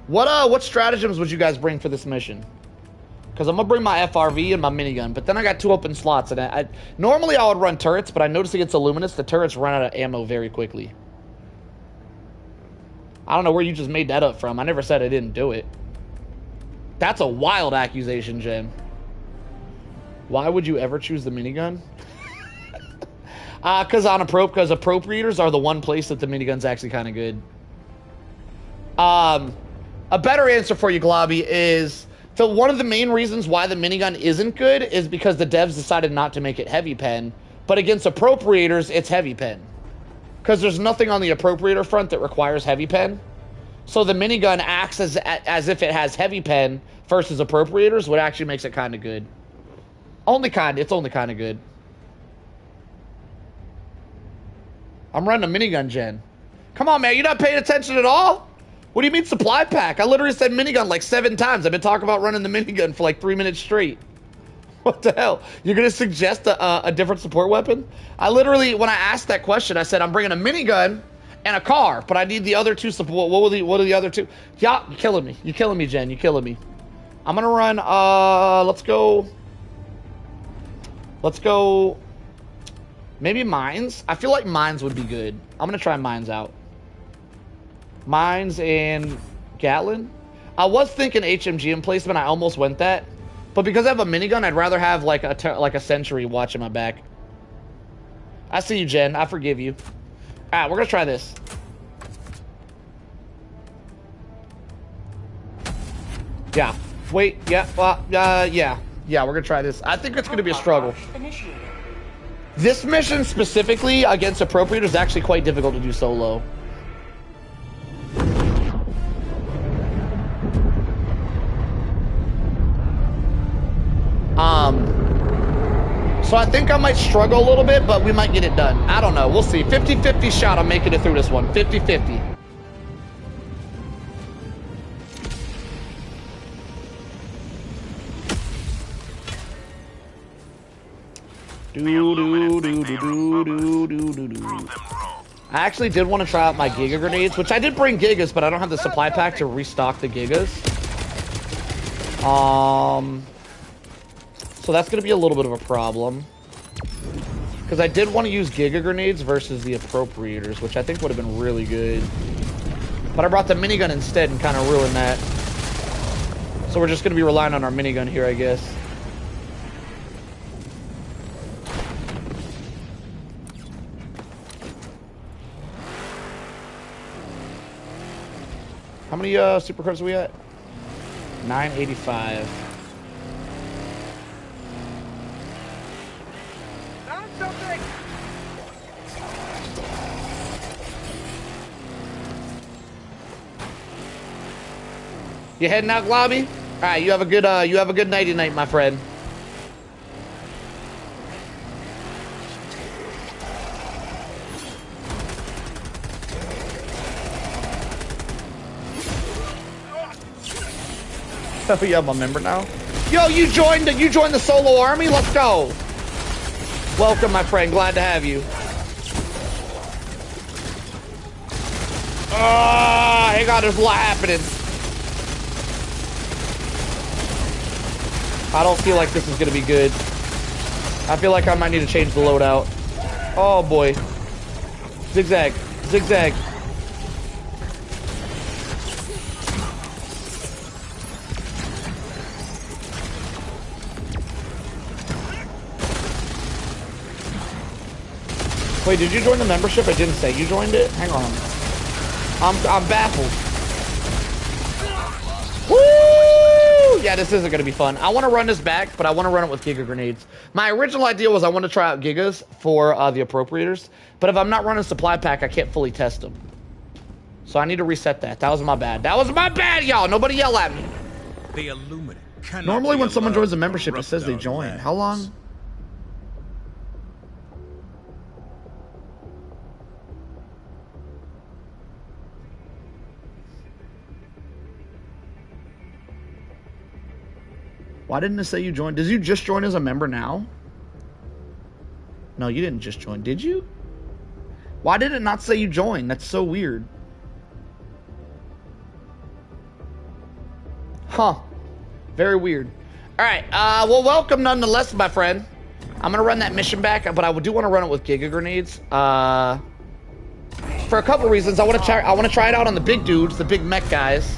What stratagems would you guys bring for this mission? Because I'm gonna bring my FRV and my minigun, but then I got 2 open slots, and normally I would run turrets, but I noticed against Illuminus, the turrets run out of ammo very quickly. I don't know where you just made that up from. I never said I didn't do it. That's a wild accusation, Jen. Why would you ever choose the minigun? Because appropriators are the one place that the minigun's actually kind of good. A better answer for you, Globby, is one of the main reasons why the minigun isn't good is because the devs decided not to make it heavy pen, but against appropriators, it's heavy pen. Because there's nothing on the appropriator front that requires heavy pen. So the minigun acts as if it has heavy pen versus appropriators, what actually makes it kind of good. It's only kind of good. I'm running a minigun, Jen. Come on, man, you're not paying attention at all? What do you mean supply pack? I literally said minigun like 7 times. I've been talking about running the minigun for like 3 minutes straight. What the hell? You're going to suggest a different support weapon? I literally, when I asked that question, I said I'm bringing a minigun and a car, but I need the other 2 support. What are the other 2? Yeah, you're killing me. You're killing me, Jen. You're killing me. I'm going to run, let's go, maybe mines. I feel like mines would be good. I'm going to try mines out. Mines and Gatlin. I was thinking HMG emplacement. I almost went that, but because I have a minigun, I'd rather have like a sentry watching my back. I see you, Jen. I forgive you. All right, we're gonna try this. Yeah. Wait. Yeah. Yeah. We're gonna try this. I think it's gonna be a struggle. This mission specifically against appropriators is actually quite difficult to do solo. So I think I might struggle a little bit, but we might get it done. I don't know. We'll see. 50-50 shot I'm making it through this one. 50-50. I actually did want to try out my Giga grenades, which I did bring Gigas, but I don't have the supply pack to restock the Gigas. So that's going to be a little bit of a problem. Because I did want to use Giga Grenades versus the Appropriators, which I think would have been really good. But I brought the minigun instead and kind of ruined that. So we're just going to be relying on our minigun here, I guess. How many supercards are we at? 985. Found something! You heading out, Globby? All right, you have a good nighty night, my friend. Oh, yeah, I'm a member now. Yo, you joined the solo army. Let's go. Welcome, my friend. Glad to have you. Hang on, there's a lot happening. I don't feel like this is gonna be good. I feel like I might need to change the loadout. Oh boy. Zigzag. Zigzag. Wait, did you join the membership? I didn't say you joined it. Hang on. I'm baffled. Woo! Yeah, this isn't gonna be fun. I want to run this back, but I want to run it with Giga Grenades. My original idea was I want to try out Gigas for the Appropriators, but if I'm not running Supply Pack, I can't fully test them. So I need to reset that. That was my bad. That was my bad, y'all. Nobody yell at me. The Illuminate cannot Normally, be when someone allowed joins a to membership, it corrupt says they our join. lands. How long? Why didn't it say you joined? Did you just join as a member now? No, you didn't just join, did you? Why did it not say you joined? That's so weird. Huh. Very weird. Alright, well, welcome nonetheless, my friend. I'm gonna run that mission back, but I do want to run it with Giga Grenades. For a couple reasons. I want to try it out on the big dudes, the big mech guys.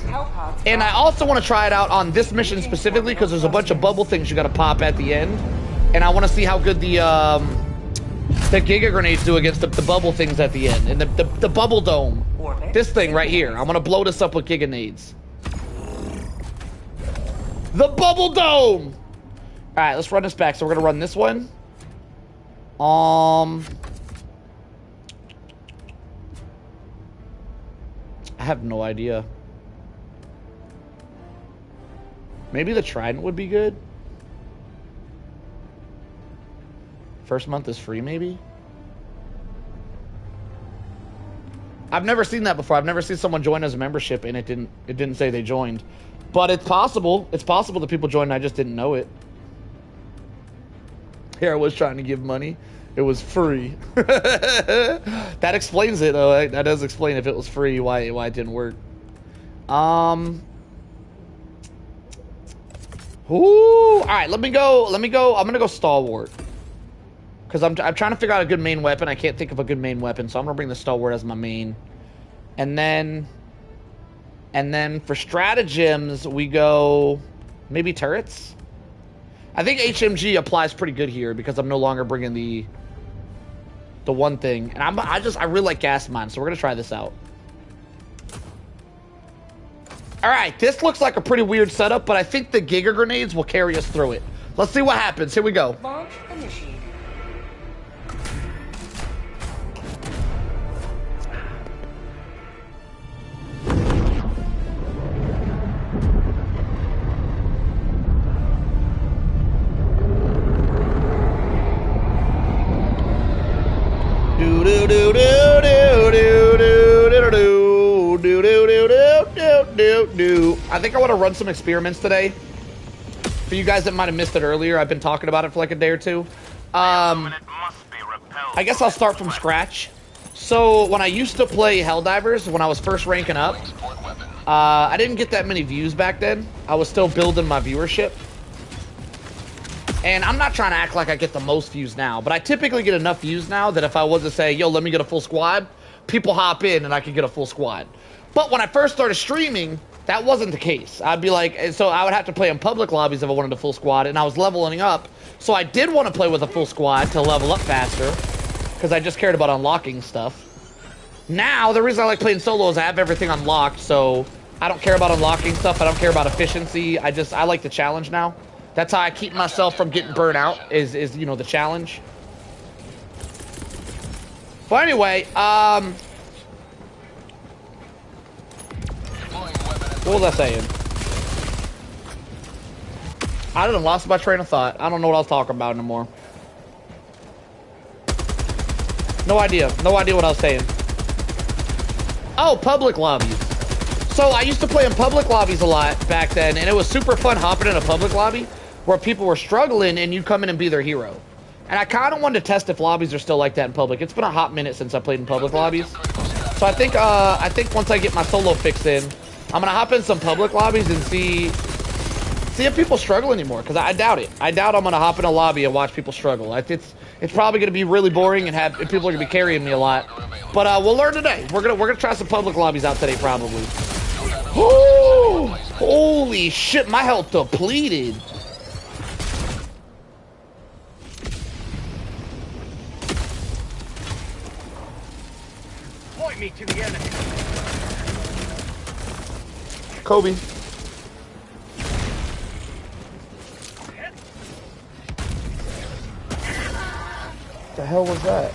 And I also want to try it out on this mission specifically because there's a bunch of bubble things you got to pop at the end. And I want to see how good the Giga Grenades do against the bubble things at the end. And the bubble dome. This thing right here. I'm going to blow this up with Giga Grenades. The bubble dome! Alright, let's run this back. So we're going to run this one. I have no idea. Maybe the Trident would be good. First month is free, maybe? I've never seen that before. I've never seen someone join as a membership and it didn't say they joined. But it's possible. It's possible that people joined and I just didn't know it. Here I was trying to give money. It was free. That explains it, though. That does explain if it was free why it didn't work. Ooh. All right, let me go. I'm gonna go Stalwart because I'm trying to figure out a good main weapon. I can't think of a good main weapon, so I'm gonna bring the Stalwart as my main. And then for stratagems we go maybe turrets. I think HMG applies pretty good here because I'm no longer bringing the one thing, and I really like gas mines, so we're gonna try this out. All right, this looks like a pretty weird setup, but I think the Giga Grenades will carry us through it. Let's see what happens. Here we go. Launch initiated. I think I want to run some experiments today. For you guys that might have missed it earlier, I've been talking about it for like a day or two. I guess I'll start from scratch. So when I used to play Helldivers, when I was first ranking up, I didn't get that many views back then. I was still building my viewership. And I'm not trying to act like I get the most views now, but I typically get enough views now that if I was to say, yo, let me get a full squad, people hop in and I could get a full squad. But when I first started streaming, that wasn't the case. I'd be like, so I would have to play in public lobbies if I wanted a full squad, and I was leveling up. So I did want to play with a full squad to level up faster, because I just cared about unlocking stuff. Now, the reason I like playing solo is I have everything unlocked, so I don't care about unlocking stuff. I don't care about efficiency. I like the challenge now. That's how I keep myself from getting burnt out, is you know, the challenge. But anyway, what was I saying? I done lost my train of thought. I don't know what I was talking about anymore. No idea. No idea what I was saying. Oh, public lobbies. So I used to play in public lobbies a lot back then, and it was super fun hopping in a public lobby where people were struggling and you'd come in and be their hero. And I kind of wanted to test if lobbies are still like that in public. It's been a hot minute since I played in public lobbies. So I think once I get my solo fix in, I'm gonna hop in some public lobbies and see if people struggle anymore, because I doubt it. I doubt I'm gonna hop in a lobby and watch people struggle. It's probably gonna be really boring and people are gonna be carrying me a lot. But we'll learn today. We're gonna try some public lobbies out today probably. Woo! Holy shit, my health depleted. Point me to the enemy. Kobe. The hell was that?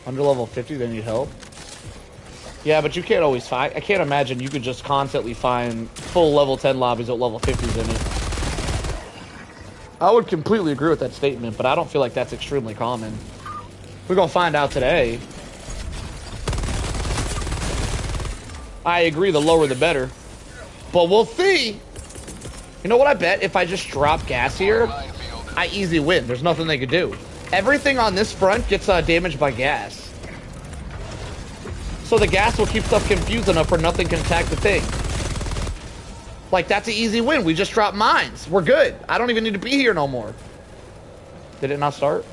Under level 50, they need help. Yeah, but you can't always find. I can't imagine you could just constantly find full level 10 lobbies with level 50s in it. I would completely agree with that statement, but I don't feel like that's extremely common. We're gonna find out today. I agree, the lower the better. But we'll see. You know what I bet? If I just drop gas here, I easy win. There's nothing they could do. Everything on this front gets damaged by gas. So the gas will keep stuff confused enough where nothing can attack the thing. Like, that's an easy win. We just dropped mines. We're good. I don't even need to be here no more. Did it not start?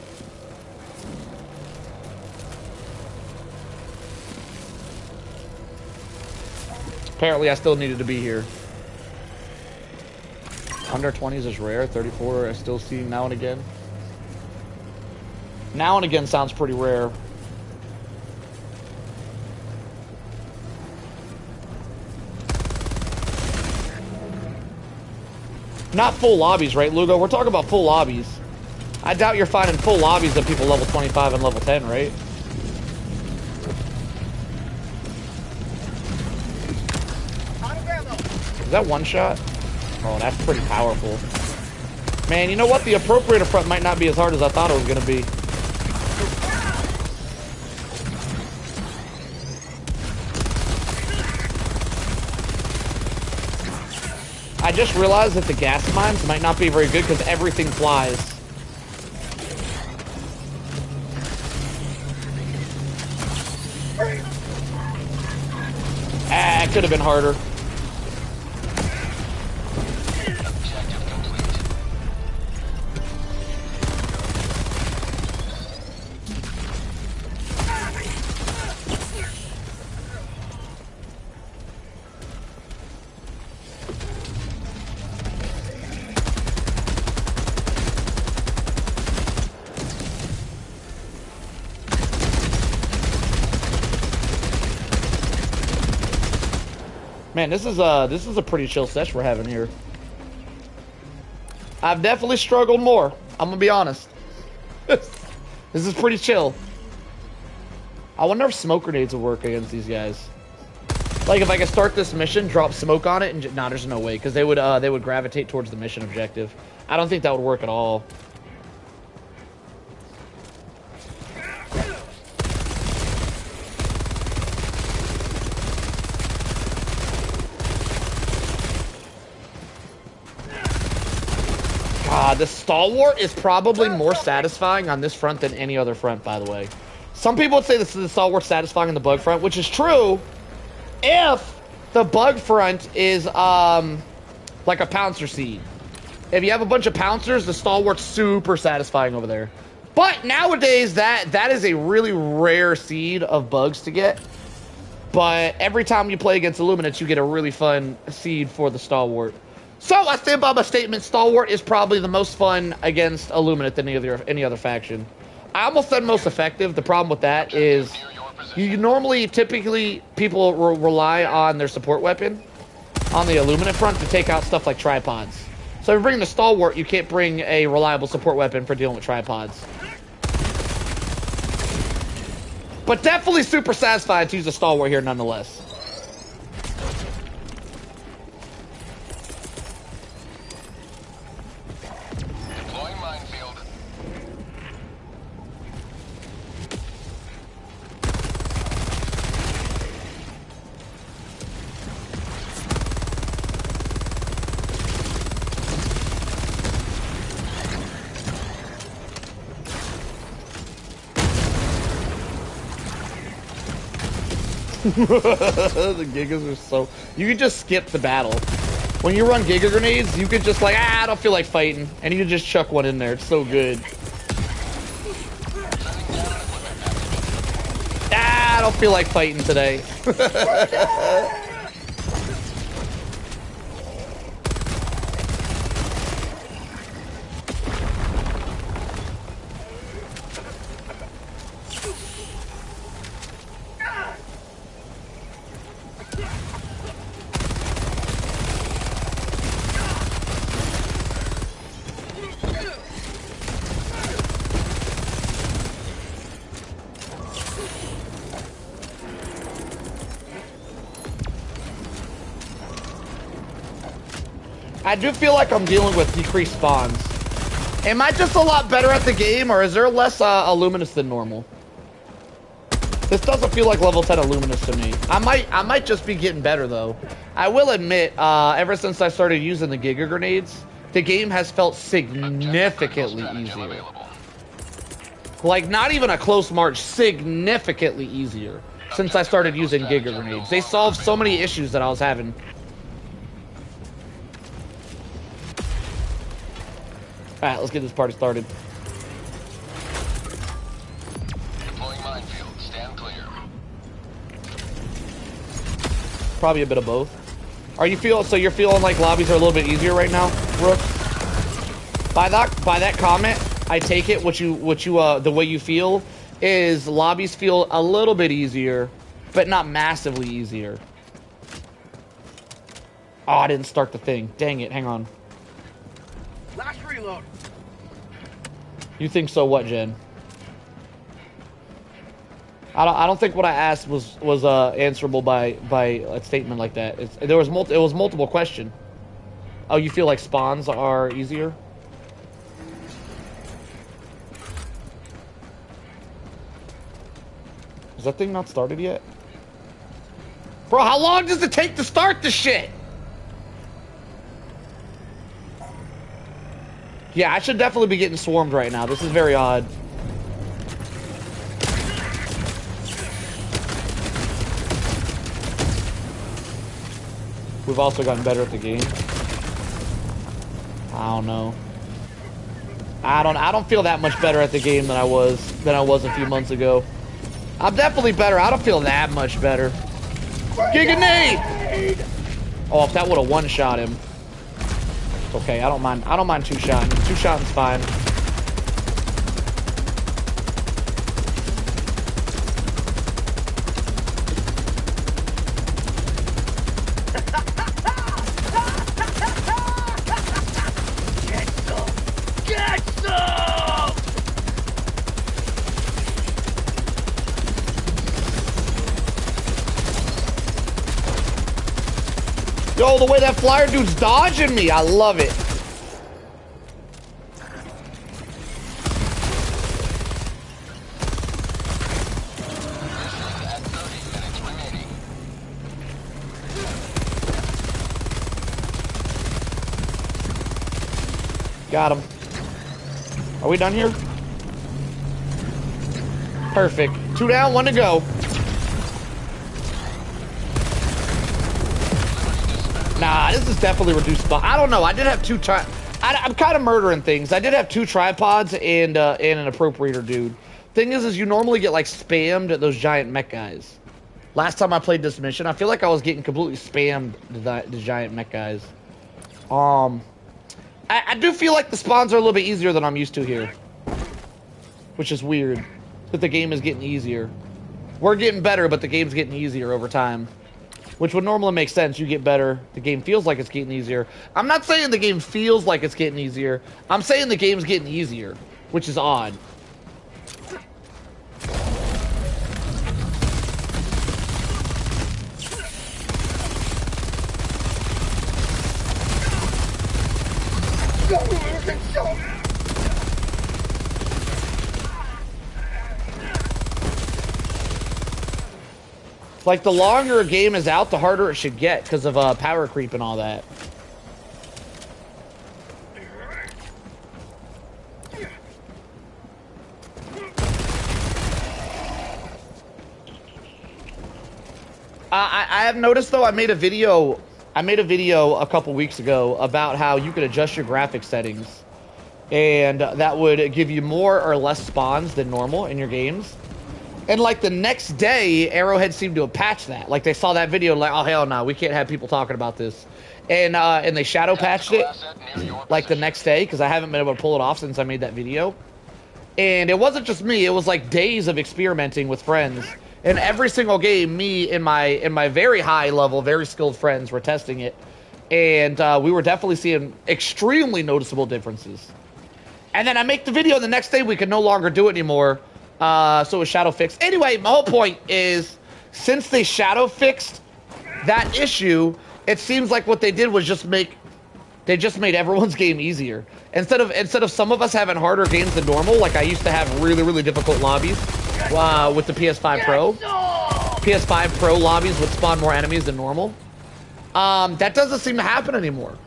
Apparently, I still needed to be here. Under 20s is rare. 34, I still see now and again. Now and again sounds pretty rare. Not full lobbies, right, Lugo? We're talking about full lobbies. I doubt you're finding full lobbies of people level 25 and level 10, right? Is that one shot? Oh, that's pretty powerful. Man, you know what? The appropriator front might not be as hard as I thought it was going to be. I just realized that the gas mines might not be very good because everything flies. Ah, it could have been harder. Man, this is a pretty chill session we're having here. I've definitely struggled more. I'm gonna be honest. This is pretty chill. I wonder if smoke grenades will work against these guys. Like if I could start this mission, drop smoke on it, and nah, there's no way because they would gravitate towards the mission objective. I don't think that would work at all. The stalwart is probably more satisfying on this front than any other front, by the way. Some people would say this is the stalwart satisfying on the bug front, which is true if the bug front is like like a pouncer seed. If you have a bunch of pouncers, the stalwart's super satisfying over there. But nowadays, that is a really rare seed of bugs to get. But every time you play against Illuminates, you get a really fun seed for the stalwart. So I stand by my statement, stalwart is probably the most fun against Illuminate than any other faction. I almost said most effective. The problem with that is typically, people rely on their support weapon on the Illuminate front to take out stuff like tripods. So if you bring the stalwart, you can't bring a reliable support weapon for dealing with tripods. But definitely super satisfying to use a stalwart here nonetheless. Deploying minefield. The Gigas are so... You can just skip the battle. When you run Giga Grenades, you could just like, I don't feel like fighting. And you can just chuck one in there. It's so good. I don't feel like fighting today. I do feel like I'm dealing with decreased spawns. Am I just a lot better at the game, or is there less Illuminous than normal? This doesn't feel like level 10 Illuminous to me. I might just be getting better though. I will admit, ever since I started using the Giga Grenades, the game has felt significantly easier. Like, not even a close march, significantly easier since I started using Giga Grenades. They solved so many issues that I was having. Alright, let's get this party started. Deploying minefield. Stand clear. Probably a bit of both. So you're feeling like lobbies are a little bit easier right now, Rook? By that comment, I take it the way you feel is lobbies feel a little bit easier, but not massively easier. Oh, I didn't start the thing. Dang it, hang on. Last reload. You think so what, Jen? I don't think what I asked was answerable by a statement like that. It was multiple question. Oh, you feel like spawns are easier? Is that thing not started yet? Bro, how long does it take to start this shit? Yeah, I should definitely be getting swarmed right now. This is very odd. We've also gotten better at the game. I don't know. I don't feel that much better at the game than I was a few months ago. I'm definitely better. I don't feel that much better. Giga nade! Oh, if that would have one-shot him. It's okay. I don't mind two-shotting. Two-shotting's fine. Yo, the way that flyer dude's dodging me, I love it. Got him. Are we done here? Perfect. 2 down, 1 to go. Nah, this is definitely reduced spawn. I don't know. I did have two I'm kind of murdering things. I did have 2 tripods and an appropriator dude. Thing is you normally get like spammed at those giant mech guys. Last time I played this mission, I feel like I was getting completely spammed the giant mech guys. I do feel like the spawns are a little bit easier than I'm used to here, which is weird. That the game is getting easier. We're getting better, but the game's getting easier over time. Which would normally make sense. You get better. The game feels like it's getting easier. I'm not saying the game feels like it's getting easier. I'm saying the game's getting easier, which is odd. Like, the longer a game is out, the harder it should get because of power creep and all that. I have noticed, though, I made a video a couple weeks ago about how you could adjust your graphics settings, and that would give you more or less spawns than normal in your games. And like the next day, Arrowhead seemed to have patched that. Like they saw that video, like, oh hell no, we can't have people talking about this. And they shadow patched it like the next day because I haven't been able to pull it off since I made that video. And it wasn't just me; it was like days of experimenting with friends. And every single game, me and my very high level, very skilled friends were testing it, and we were definitely seeing extremely noticeable differences. And then I make the video, and the next day we could no longer do it anymore. So it was shadow fixed. Anyway, my whole point is, since they shadow fixed that issue, it seems like what they did was they just made everyone's game easier. Instead of some of us having harder games than normal, like I used to have really, really difficult lobbies with the PS5 Pro. PS5 Pro lobbies would spawn more enemies than normal. That doesn't seem to happen anymore.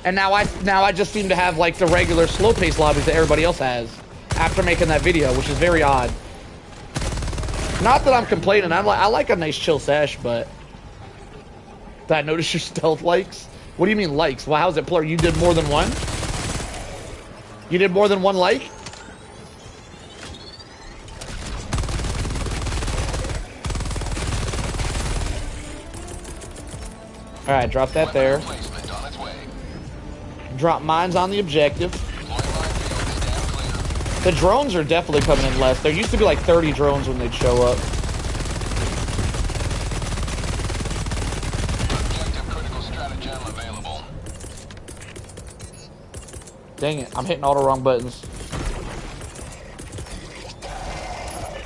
And now I just seem to have like the regular slow-paced lobbies that everybody else has. After making that video, which is very odd. Not that I'm complaining. I like a nice chill sesh, but did I notice your stealth likes? What do you mean likes? Well, how's it plural? You did more than one? You did more than one like? All right, drop that there. Drop mines on the objective. The drones are definitely coming in less. There used to be like 30 drones when they'd show up. Objective critical stratagem available. Dang it, I'm hitting all the wrong buttons.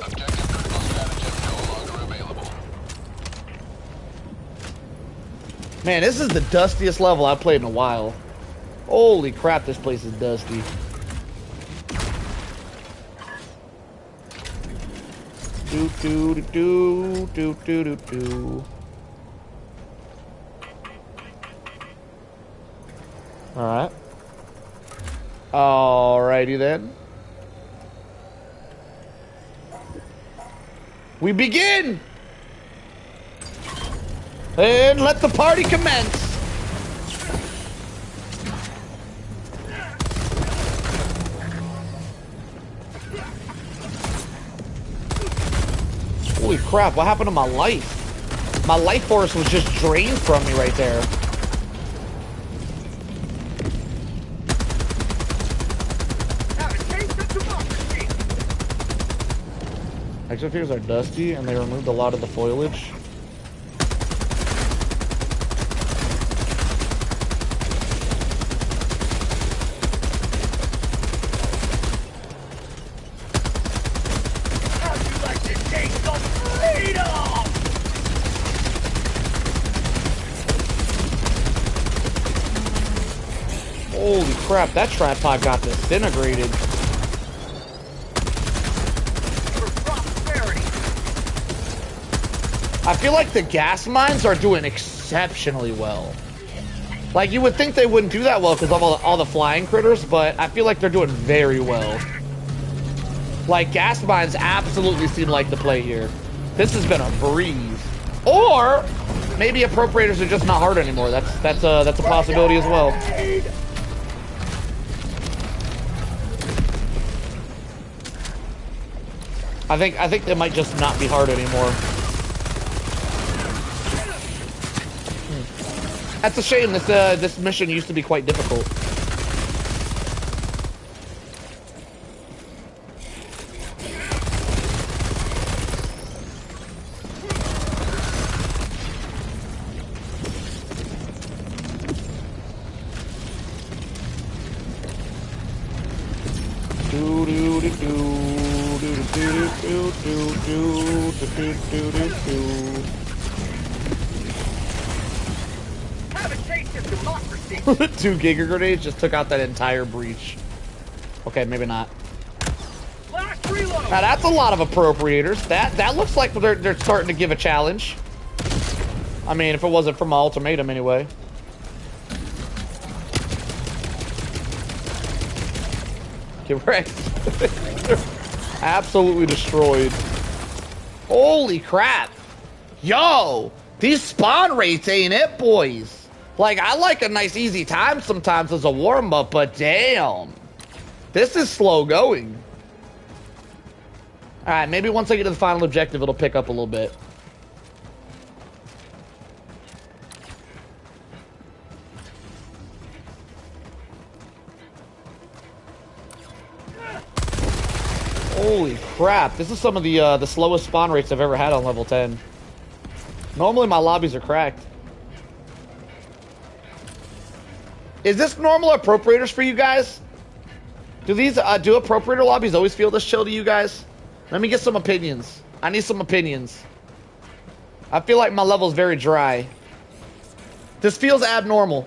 Objective critical stratagem no longer available. Man, this is the dustiest level I've played in a while. Holy crap, this place is dusty. Do do do do do do do. All right. Alrighty then. We begin. And let the party commence. Holy crap, what happened to my life? My life force was just drained from me right there. Exo fears are dusty and they removed a lot of the foliage. Holy crap, that tripod got disintegrated. I feel like the gas mines are doing exceptionally well. Like, you would think they wouldn't do that well because of all the flying critters, but I feel like they're doing very well. Like, gas mines absolutely seem like the play here. This has been a breeze. Or maybe appropriators are just not hard anymore. That's a possibility as well. I think they might just not be hard anymore. That's a shame. This mission used to be quite difficult. Two Giga grenades just took out that entire breach. Okay, maybe not. Now that's a lot of appropriators. That looks like they're starting to give a challenge. I mean, if it wasn't for my ultimatum anyway. Get wrecked. Absolutely destroyed. Holy crap. Yo, these spawn rates ain't it, boys. Like, I like a nice easy time sometimes as a warm-up, but damn. This is slow going. Alright, maybe once I get to the final objective, it'll pick up a little bit. Holy crap, this is some of the slowest spawn rates I've ever had on level 10. Normally my lobbies are cracked. Is this normal appropriators for you guys? Do these do appropriator lobbies always feel this chill to you guys? Let me get some opinions. I need some opinions. I feel like my level's very dry. This feels abnormal.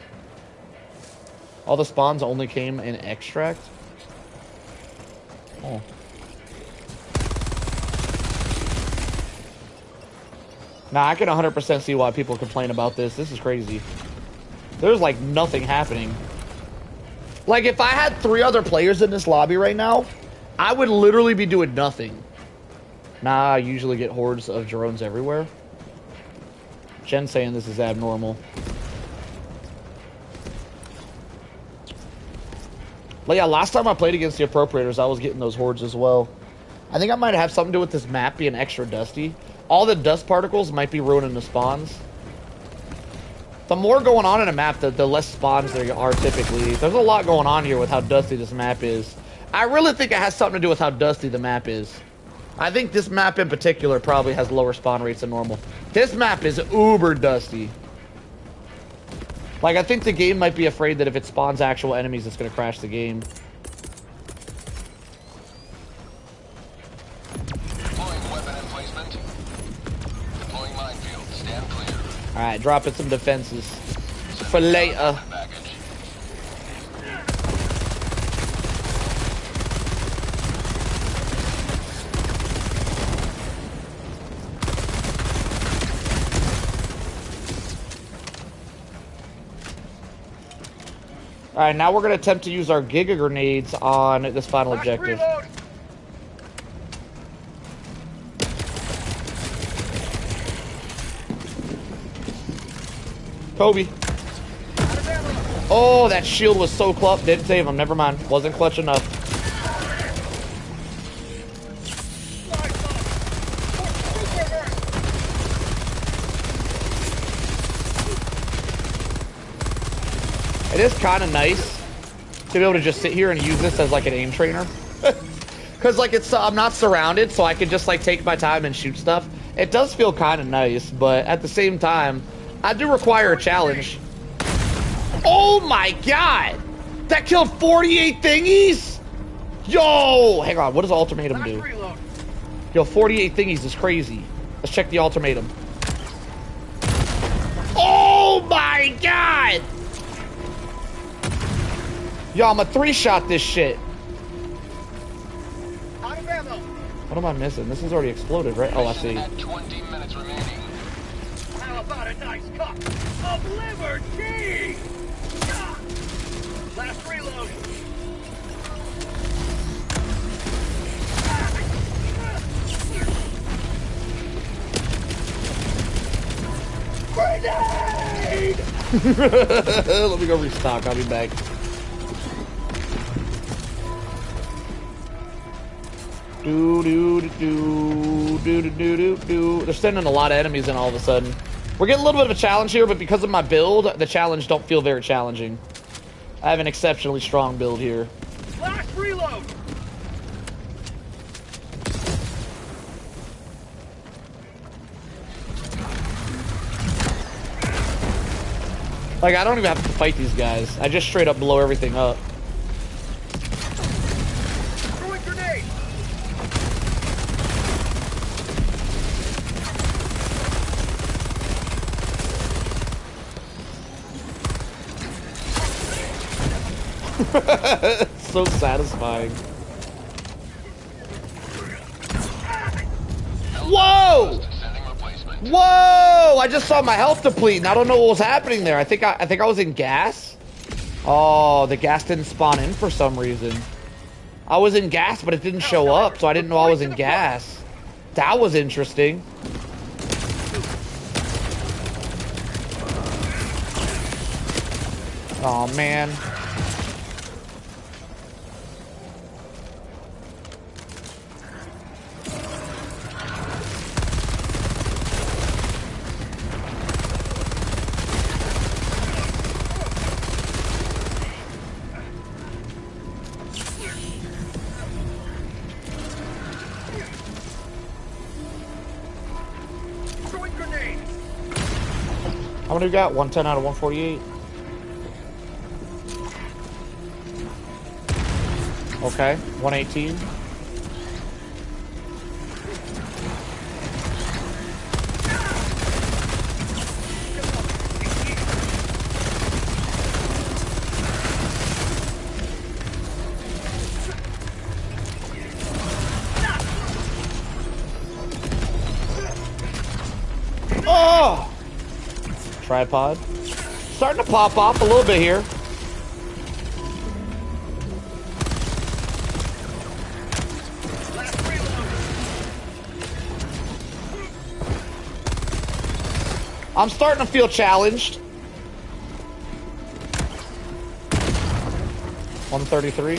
All the spawns only came in extract? Oh. Nah, I can 100% see why people complain about this. This is crazy. There's like nothing happening. Like if I had 3 other players in this lobby right now, I would literally be doing nothing. Nah, I usually get hordes of drones everywhere. Jen's saying this is abnormal. But yeah, last time I played against the appropriators, I was getting those hordes as well. I think I might have something to do with this map being extra dusty. All the dust particles might be ruining the spawns. The more going on in a map, the less spawns there are typically. There's a lot going on here with how dusty this map is. I really think it has something to do with how dusty the map is. I think this map in particular probably has lower spawn rates than normal. This map is uber dusty. Like, I think the game might be afraid that if it spawns actual enemies, it's going to crash the game. Deploying weapon emplacement. Deploying minefield. Stand clear. Alright, dropping some defenses. For later. Alright, now we're going to attempt to use our Giga Grenades on this final objective. Kobe. Oh, that shield was so clutch. Didn't save him. Never mind. Wasn't clutch enough. It is kind of nice to be able to just sit here and use this as like an aim trainer. Because like I'm not surrounded, so I can just like take my time and shoot stuff. It does feel kind of nice, but at the same time, I do require a challenge. Oh my god! That killed 48 thingies? Yo! Hang on, what does ultimatum do? Yo, 48 thingies is crazy. Let's check the ultimatum. Oh my god! Yo, I'm a 3-shot this shit. What am I missing? This has already exploded, right? Oh, I see. 20 minutes remaining. How about a nice cup of liberty? Last reload. Grenade! Let me go restock. I'll be back. They're sending a lot of enemies in all of a sudden. We're getting a little bit of a challenge here, but because of my build, the challenge don't feel very challenging. I have an exceptionally strong build here. Last reload! Like, I don't even have to fight these guys. I just straight up blow everything up. Throwing grenade! It's so satisfying. Whoa! Sending replacement. Whoa! I just saw my health deplete, and I don't know what was happening there. I think I was in gas. Oh, the gas didn't spawn in for some reason. I was in gas, but it didn't show up, so I didn't know I was in gas. That was interesting. Oh man. Throwing grenade! How many we got? 110 out of 148. Okay, 118. Oh! Tripod. Starting to pop off a little bit here. Last reload! I'm starting to feel challenged. 133.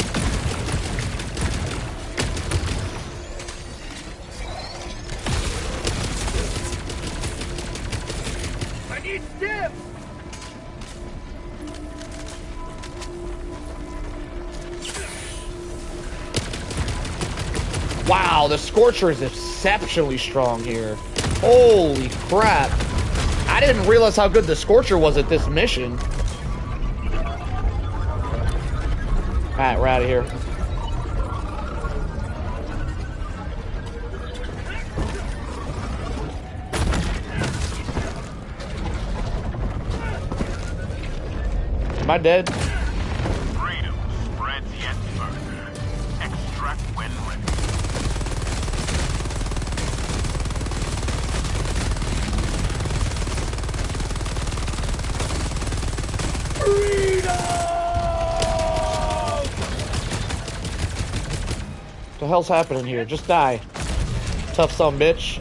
I need stim! Wow, the Scorcher is exceptionally strong here. Holy crap. I didn't realize how good the Scorcher was at this mission. Alright, we're out of here. Am I dead? Freedom spreads yet further. Extract when ready. What the hell's happening here? Just die. Tough son bitch.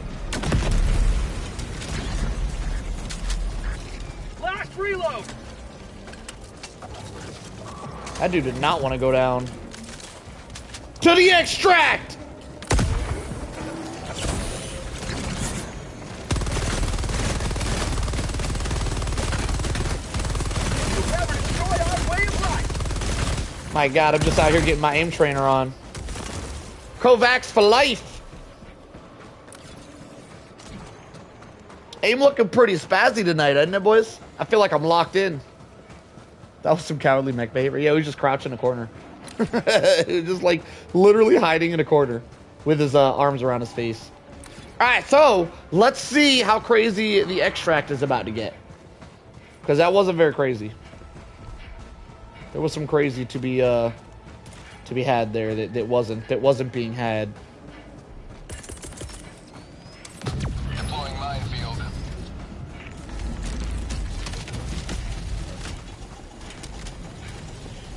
Last reload! That dude did not want to go down. To the extract! You never destroyed our way of life! My god, I'm just out here getting my aim trainer on. Kovacs for life! Aim looking pretty spazzy tonight, isn't it, boys? I feel like I'm locked in. That was some cowardly mech behavior. Yeah, he was just crouching in a corner. He was just like literally hiding in a corner with his arms around his face. Alright, so let's see how crazy the extract is about to get. Because that wasn't very crazy. There was some crazy to be had there that wasn't being had. Deploying minefield.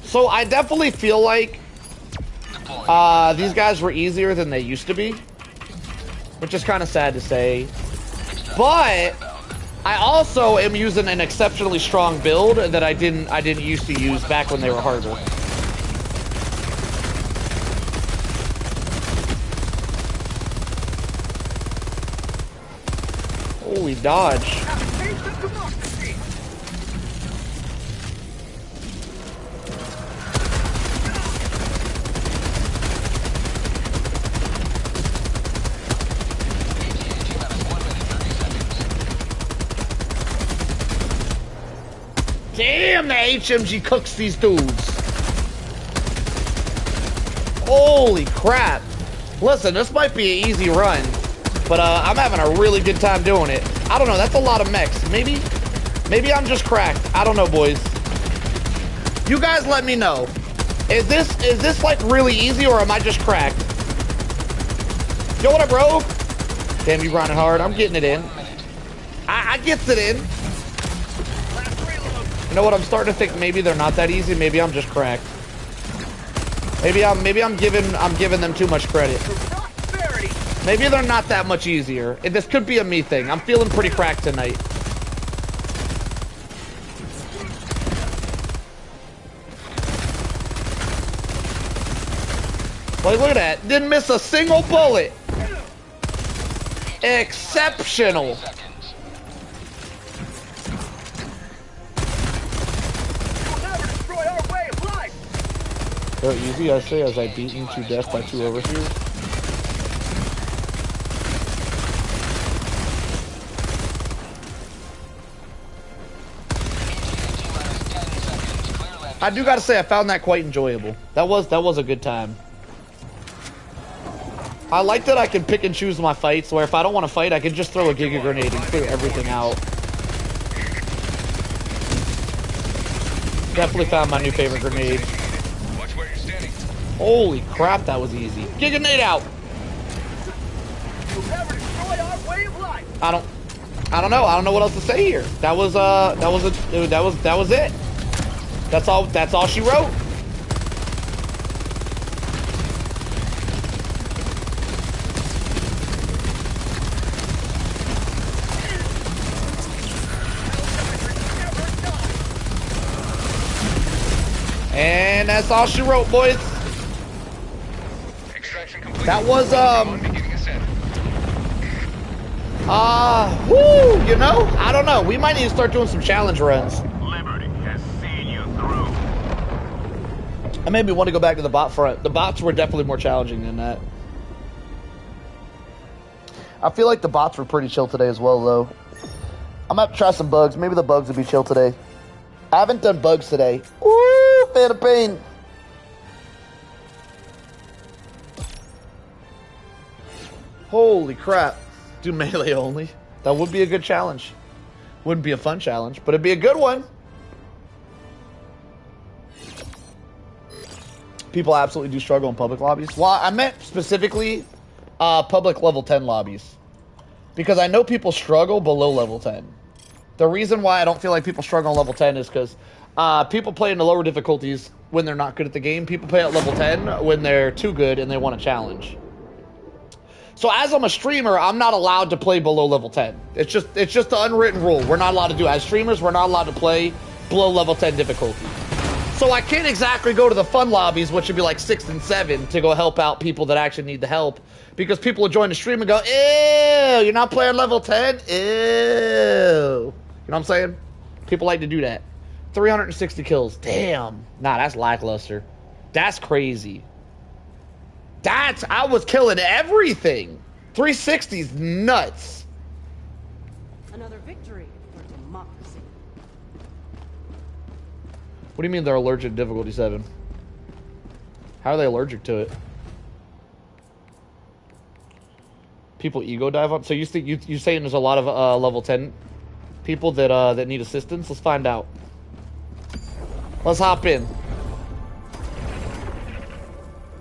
So I definitely feel like Deploying. these guys were easier than they used to be, which is kind of sad to say. But I also am using an exceptionally strong build that I didn't used to use back when they were harder. Holy dodge. Damn, the HMG cooks these dudes. Holy crap. Listen, this might be an easy run, but I'm having a really good time doing it. I don't know, that's a lot of mechs. Maybe I'm just cracked. I don't know, boys. You guys let me know. Is this like really easy, or am I just cracked? Yo, what up, bro? Damn, you grinding hard. I'm getting it in. I gets it in. You know what? I'm starting to think maybe they're not that easy. Maybe I'm just cracked. Maybe I'm giving them too much credit. Maybe they're not that much easier. This could be a me thing. I'm feeling pretty cracked tonight. Like, look at that. Didn't miss a single bullet. Exceptional. They're easy, I say, as I beat you to death by 2 overseers. I do gotta say, I found that quite enjoyable. That was a good time. I like that I can pick and choose my fights, where if I don't want to fight, I can just throw a Giga Grenade and clear everything out. Definitely found my new favorite grenade. Holy crap, that was easy. Giga Nade out. I don't know. I don't know what else to say here. That was it. That's all she wrote. And that's all she wrote, boys. That was, whoo, you know, I don't know. We might need to start doing some challenge runs. Liberty has seen you through. I made me want to go back to the bot front. The bots were definitely more challenging than that. I feel like the bots were pretty chill today as well, though. I'm gonna have to try some bugs. Maybe the bugs will be chill today. I haven't done bugs today. Woo, fan of pain. Holy crap. Do melee only. That would be a good challenge. Wouldn't be a fun challenge, but it'd be a good one. People absolutely do struggle in public lobbies. Well, I meant specifically public level 10 lobbies. Because I know people struggle below level 10. The reason why I don't feel like people struggle on level 10 is because people play in the lower difficulties when they're not good at the game. People play at level 10 when they're too good and they want a challenge. So as I'm a streamer, I'm not allowed to play below level 10. It's just the unwritten rule. We're not allowed to do it. As streamers, we're not allowed to play below level 10 difficulty. So I can't exactly go to the fun lobbies, which would be like 6 and 7, to go help out people that actually need the help. Because people will join the stream and go, ew, you're not playing level 10? Ew. You know what I'm saying? People like to do that. 360 kills. Damn. Nah, that's lackluster. That's crazy. I was killing everything. 360's nuts. Another victory for democracy. What do you mean they're allergic to difficulty 7? How are they allergic to it? People ego dive on. So you think you're saying there's a lot of level 10 people that need assistance? Let's find out. Let's hop in.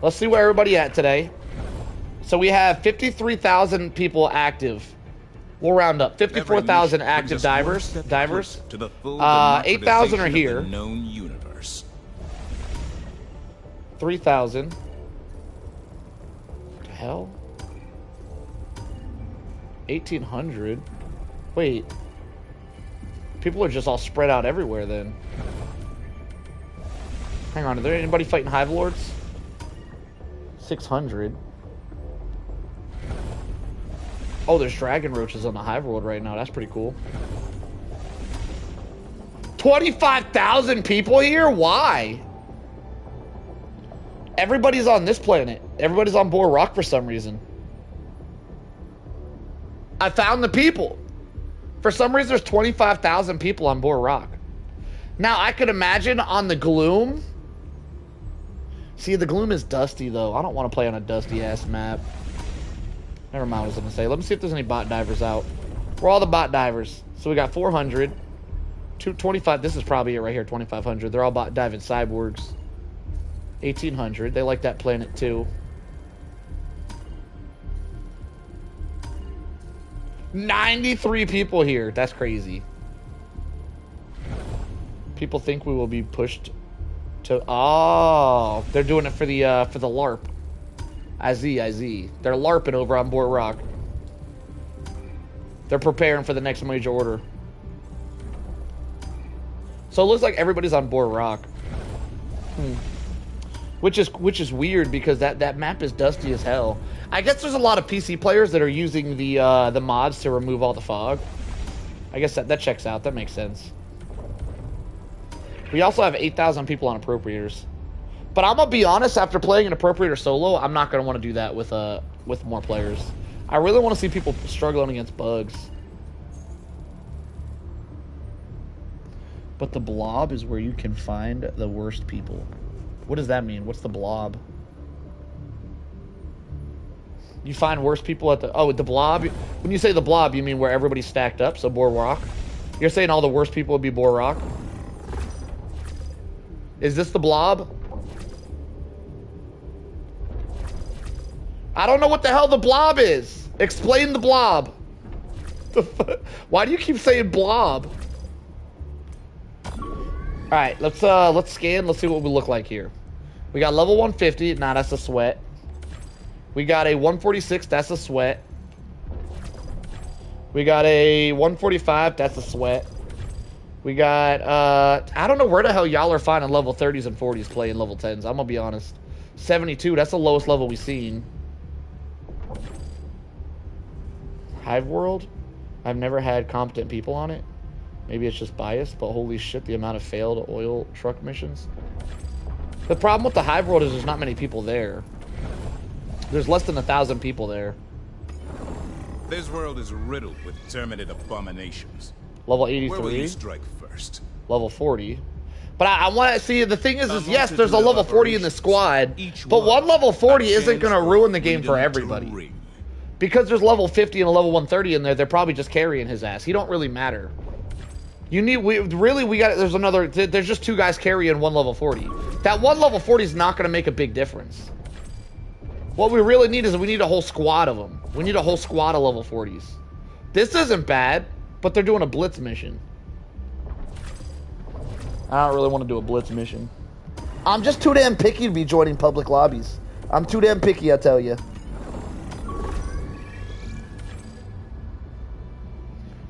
Let's see where everybody at today. So we have 53,000 people active. We'll round up. 54,000 active divers. 8,000 are here. 3,000. What the hell? 1,800. Wait. People are just all spread out everywhere then. Hang on, is there anybody fighting Hive Lords? 600. Oh, there's Dragon Roaches on the Hive World right now. That's pretty cool. 25,000 people here? Why? Everybody's on this planet. Everybody's on Boar Rock for some reason. I found the people. For some reason, there's 25,000 people on Boar Rock. Now, I could imagine on the Gloom. See, the Gloom is dusty, though. I don't want to play on a dusty-ass map. Never mind what I was going to say. Let me see if there's any bot divers out. Where are all the bot divers? So we got 400. 225. This is probably it right here, 2,500. They're all bot diving cyborgs. 1,800. They like that planet, too. 93 people here. That's crazy. People think we will be pushed to... Oh, they're doing it for the LARP. I see. They're LARPing over on Boar Rock. They're preparing for the next major order. So it looks like everybody's on Boar Rock. Which is weird because that map is dusty as hell. I guess there's a lot of PC players that are using the mods to remove all the fog. I guess that checks out. That makes sense. We also have 8,000 people on Appropriators. But I'm gonna be honest, after playing an Appropriator solo, I'm not gonna want to do that with more players. I really want to see people struggling against bugs. But the blob is where you can find the worst people. What does that mean? What's the blob? You find worse people at the... Oh, the blob? When you say the blob, you mean where everybody's stacked up, so Boar Rock? You're saying all the worst people would be Boar Rock? Is this the blob? I don't know what the hell the blob is. Explain the blob. Why do you keep saying blob? Alright, let's scan. Let's see what we look like here. We got level 150. Nah, that's a sweat. We got a 146. That's a sweat. We got a 145. That's a sweat. We got, I don't know where the hell y'all are finding level 30s and 40s playing level 10s. I'm gonna be honest. 72. That's the lowest level we've seen. Hive World? I've never had competent people on it. Maybe it's just biased, but holy shit, the amount of failed oil truck missions. The problem with the Hive World is there's not many people there. There's less than 1,000 people there. This world is riddled with terminate abominations. Level 83. Where will you strike first? Level 40. But I want to see, the thing is yes, there's a level 40 in the squad, but one level 40 isn't going to ruin the game for everybody. Because there's level 50 and a level 130 in there, they're probably just carrying his ass. He don't really matter. There's just 2 guys carrying one level 40. That one level 40 is not going to make a big difference. What we really need is we need a whole squad of them. We need a whole squad of level 40s. This isn't bad, but they're doing a blitz mission. I don't really want to do a blitz mission. I'm just too damn picky to be joining public lobbies. I'm too damn picky, I tell you.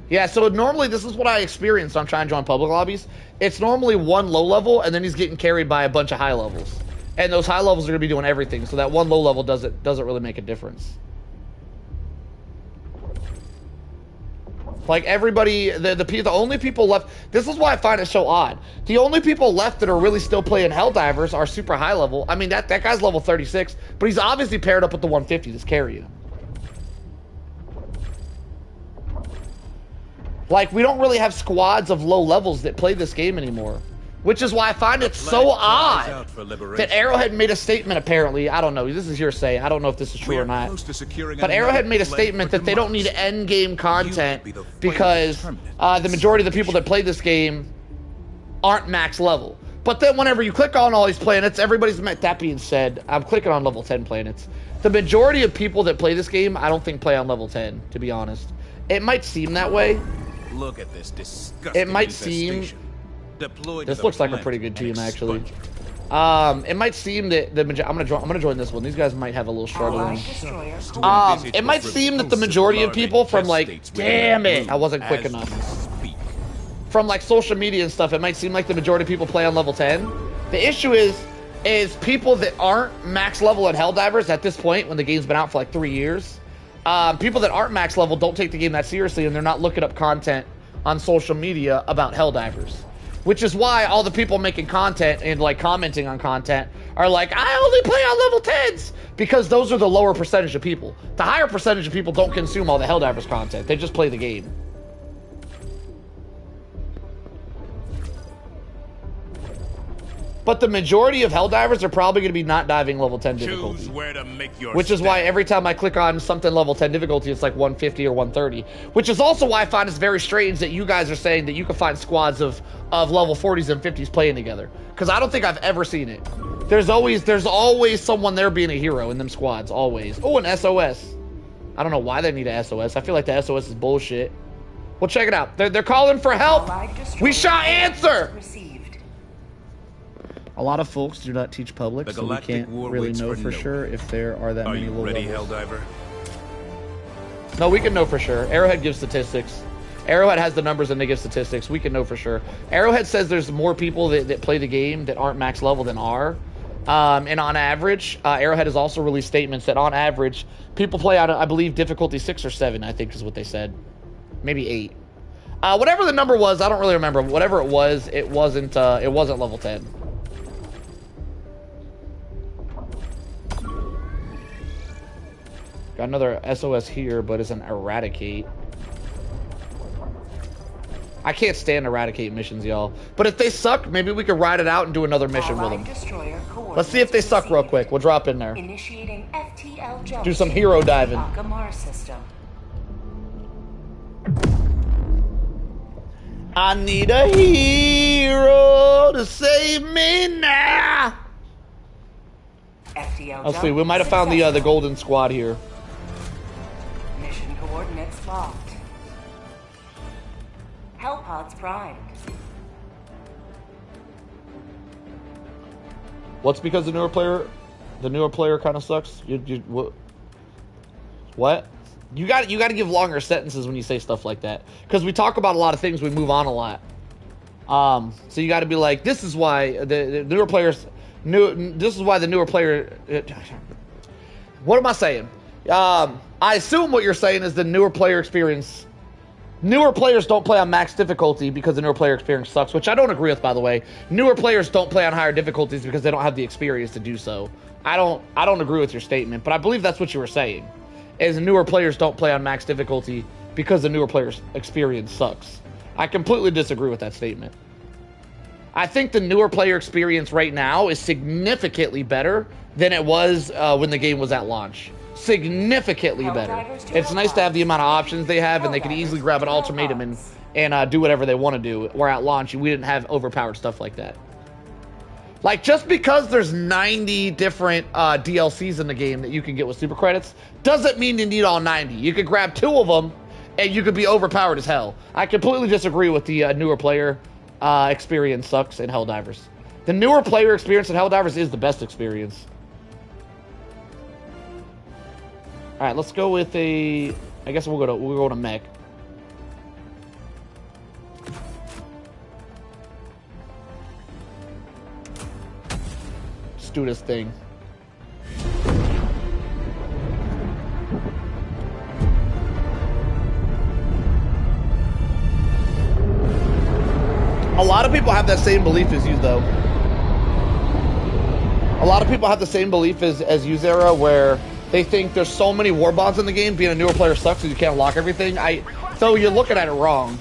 Yeah, so normally this is what I experience when I'm trying to join public lobbies. It's normally one low level, and then he's getting carried by a bunch of high levels. And those high levels are going to be doing everything, so that one low level doesn't really make a difference. Like everybody, the only people left, this is why I find it so odd. The only people left that are really still playing Helldivers are super high level. I mean, that guy's level 36, but he's obviously paired up with the 150 that's carrying him. Like, we don't really have squads of low levels that play this game anymore. Which is why I find it so odd that Arrowhead made a statement, apparently. I don't know. This is hearsay. I don't know if this is true or not. But Arrowhead made a statement that they don't need end-game content because the majority of the people that play this game aren't max level. But then whenever you click on all these planets, everybody's met. That being said, I'm clicking on level 10 planets. The majority of people that play this game, I don't think play on level 10, to be honest. It might seem that way. Look at this disgusting It might seem... This looks like a pretty good team, actually. It might seem that I'm gonna join this one. These guys might have a little struggling. It might seem that the majority of people from like, damn it, I wasn't quick enough. from like social media and stuff, it might seem like the majority of people play on level 10. The issue is people that aren't max level at Helldivers at this point, when the game's been out for like 3 years, people that aren't max level don't take the game that seriously, and they're not looking up content on social media about Helldivers. Which is why all the people making content and like commenting on content are like, I only play on level 10s, because those are the lower percentage of people. The higher percentage of people don't consume all the Helldivers content. They just play the game. But the majority of Helldivers are probably going to be not diving level 10 difficulty. Choose where to make your which is why every time I click on something level 10 difficulty, it's like 150 or 130. Which is also why I find it's very strange that you guys are saying that you can find squads of level 40s and 50s playing together. Because I don't think I've ever seen it. There's always someone there being a hero in them squads, always. Oh, an SOS. I don't know why they need a SOS. I feel like the SOS is bullshit. Well, check it out. They're calling for help. We shall answer. A lot of folks do not teach public, so we can't really know for sure if there are that many low levels. Helldiver? No, we can know for sure. Arrowhead gives statistics. Arrowhead has the numbers and they give statistics. We can know for sure. Arrowhead says there's more people that play the game that aren't max level than are. And on average, Arrowhead has also released statements that on average, people play on, I believe, difficulty 6 or 7, I think is what they said. Maybe 8. Whatever the number was, I don't really remember. Whatever it wasn't level 10. Got another SOS here, but it's an eradicate. I can't stand eradicate missions, y'all. But if they suck, maybe we could ride it out and do another mission with them. Let's see if they suck real quick. We'll drop in there. Initiating FTL do some hero diving. I need a hero to save me now. Let's see, we might have found the golden squad here. Mission coordinates locked. Hellpods primed. What's because the newer player kind of sucks? What? You got to give longer sentences when you say stuff like that, because we talk about a lot of things, we move on a lot. So you got to be like, this is why the newer players. This is why the newer player. What am I saying? I assume what you're saying is the newer player experience. Newer players don't play on max difficulty because the newer player experience sucks, which I don't agree with, by the way. Newer players don't play on higher difficulties because they don't have the experience to do so. I don't agree with your statement, but I believe that's what you were saying. Is newer players don't play on max difficulty because the newer player's experience sucks. I completely disagree with that statement. I think the newer player experience right now is significantly better than it was when the game was at launch. Significantly better. It's nice to have the amount of options they have, and they can easily grab an ultimatum and do whatever they want to do. Where at launch, we didn't have overpowered stuff like that. Like, just because there's 90 different DLCs in the game that you can get with super credits, doesn't mean you need all 90. You could grab 2 of them, and you could be overpowered as hell. I completely disagree with the newer player experience sucks in Helldivers. The newer player experience in Helldivers is the best experience. All right, let's go with a. I guess we'll go to mech. Let's do this thing. A lot of people have that same belief as you, though. A lot of people have the same belief as you, Zara, where they think there's so many war bonds in the game, being a newer player sucks because you can't unlock everything. So you're looking at it wrong.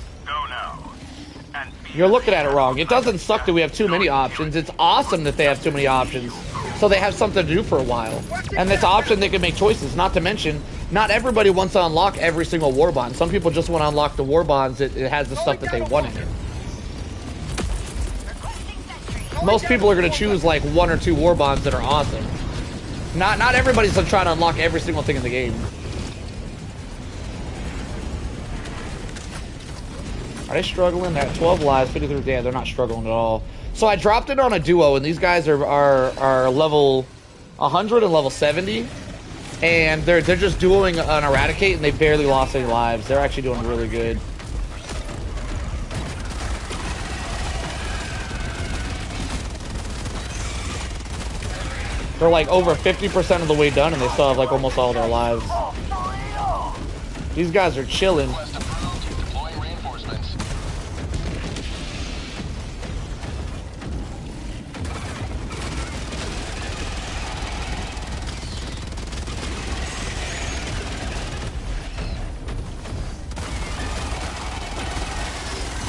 You're looking at it wrong. It doesn't suck that we have too many options. It's awesome that they have too many options, so they have something to do for a while. And it's an option they can make choices. Not to mention, not everybody wants to unlock every single war bond. Some people just want to unlock the war bonds that it has the stuff that they want in it. Most people are going to choose like 1 or 2 war bonds that are awesome. Not everybody's going to try to unlock every single thing in the game. Are they struggling? They're at 12 lives, 53. Yeah, they're not struggling at all. So I dropped it on a duo, and these guys are level 100 and level 70. And they're just duoing an eradicate, and they barely lost any lives. They're actually doing really good. They're like over 50% of the way done, and they still have like almost all their lives. These guys are chilling. Request approved. Deploying reinforcements.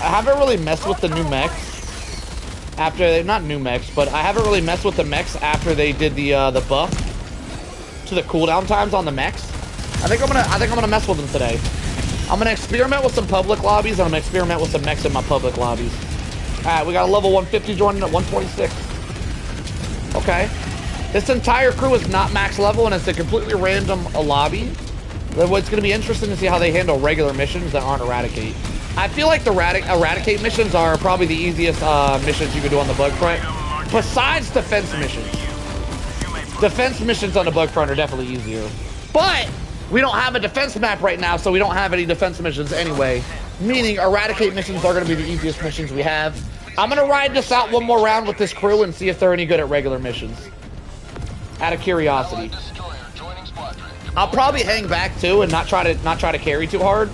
I haven't really messed with the new mechs. After not new mechs, but I haven't really messed with the mechs after they did the buff to the cooldown times on the mechs. I think I'm gonna mess with them today. I'm gonna experiment with some public lobbies, and I'm gonna experiment with some mechs in my public lobbies. All right, we got a level 150 joining at 126. Okay, this entire crew is not max level, and it's a completely random lobby. What's gonna be interesting to see how they handle regular missions that aren't eradicate. I feel like the eradicate missions are probably the easiest missions you can do on the bug front, besides defense missions. Defense missions on the bug front are definitely easier. But we don't have a defense map right now, so we don't have any defense missions anyway. Meaning eradicate missions are going to be the easiest missions we have. I'm going to ride this out one more round with this crew and see if they're any good at regular missions. Out of curiosity. I'll probably hang back too and not try to carry too hard.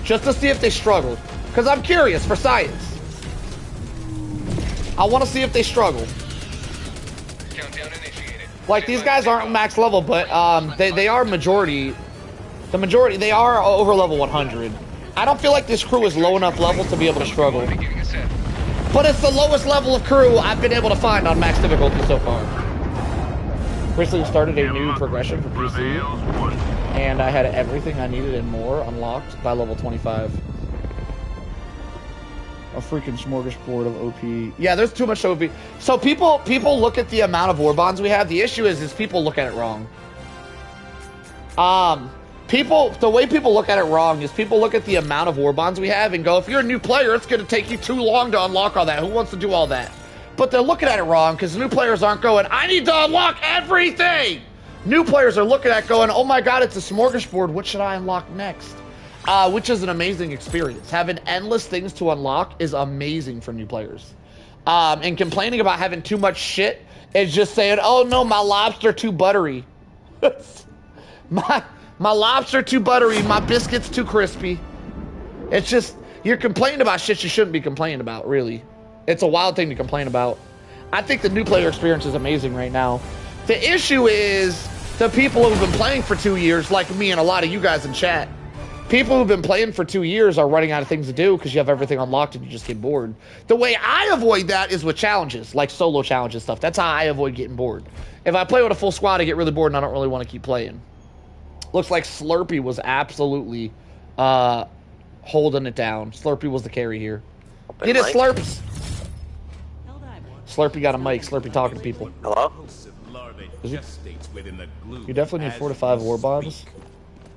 Just to see if they struggle. Because I'm curious for science. I want to see if they struggle. Countdown initiated. Like, these guys aren't max level, but they are majority. The majority, they are over level 100. I don't feel like this crew is low enough level to be able to struggle. But it's the lowest level of crew I've been able to find on max difficulty so far. Recently started a new progression for PC. And I had everything I needed and more unlocked by level 25. A freaking smorgasbord of OP. Yeah, there's too much OP. So people look at the amount of war bonds we have. The issue is people look at it wrong. The way people look at it wrong is people look at the amount of war bonds we have and go, if you're a new player, it's going to take you too long to unlock all that. Who wants to do all that? But they're looking at it wrong because new players aren't going, I need to unlock everything! New players are looking at going, oh my god, it's a smorgasbord, what should I unlock next? Which is an amazing experience. Having endless things to unlock is amazing for new players. And complaining about having too much shit is just saying, oh no, my lobster too buttery. my lobster too buttery, my biscuits too crispy. It's just, you're complaining about shit you shouldn't be complaining about, really. It's a wild thing to complain about. I think the new player experience is amazing right now. The issue is the people who've been playing for 2 years, like me and a lot of you guys in chat. People who've been playing for 2 years are running out of things to do because you have everything unlocked and you just get bored. The way I avoid that is with challenges, like solo challenges stuff. That's how I avoid getting bored. If I play with a full squad, I get really bored and I don't really want to keep playing. Looks like Slurpee was absolutely holding it down. Slurpee was the carry here. Get it, Slurps! Slurpee got a mic. Slurpee talking to people. Hello? You definitely need 4 to 5 war bonds,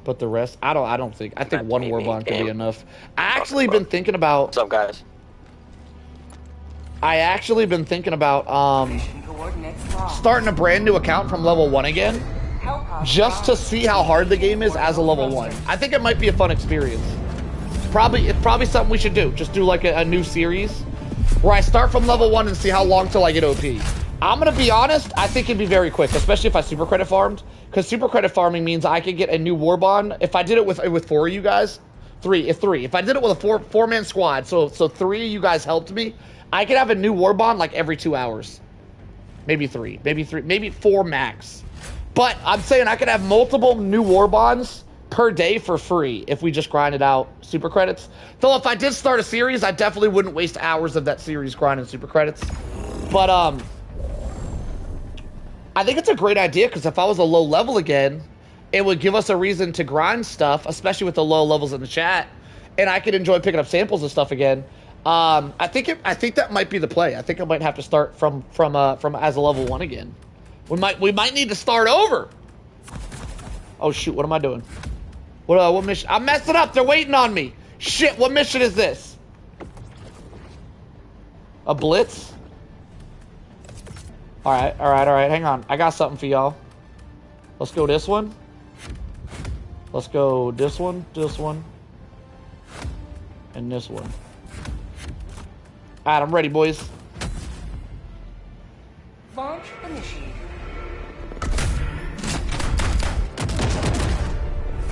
but the rest, I think 1 war bond could be enough. I actually been thinking about. What's up, guys? I actually been thinking about starting a brand new account from level 1 again, just to see how hard the game is as a level 1. I think it might be a fun experience. It's probably something we should do. Just do like a new series where I start from level 1 and see how long till I get OP. I'm gonna be honest, I think it'd be very quick, especially if I super credit farmed, because super credit farming means I could get a new war bond. If I did it with 4 of you guys, three. If I did it with a four-man squad, so 3 of you guys helped me, I could have a new war bond like every 2 hours. Maybe 3, maybe 4 max. But I'm saying I could have multiple new war bonds per day for free if we just grinded out super credits. Though if I did start a series, I definitely wouldn't waste hours of that series grinding super credits. But I think it's a great idea because if I was a low level again, it would give us a reason to grind stuff, especially with the low levels in the chat, and I could enjoy picking up samples and stuff again. I think that might be the play. I think I might have to start from as a level 1 again. We might need to start over. Oh shoot, what am I doing? What mission? I'm messing up. They're waiting on me. Shit, what mission is this? A blitz? All right. Hang on. I got something for y'all. Let's go this one. Let's go this one, and this one. All right, I'm ready, boys. Launch initiated.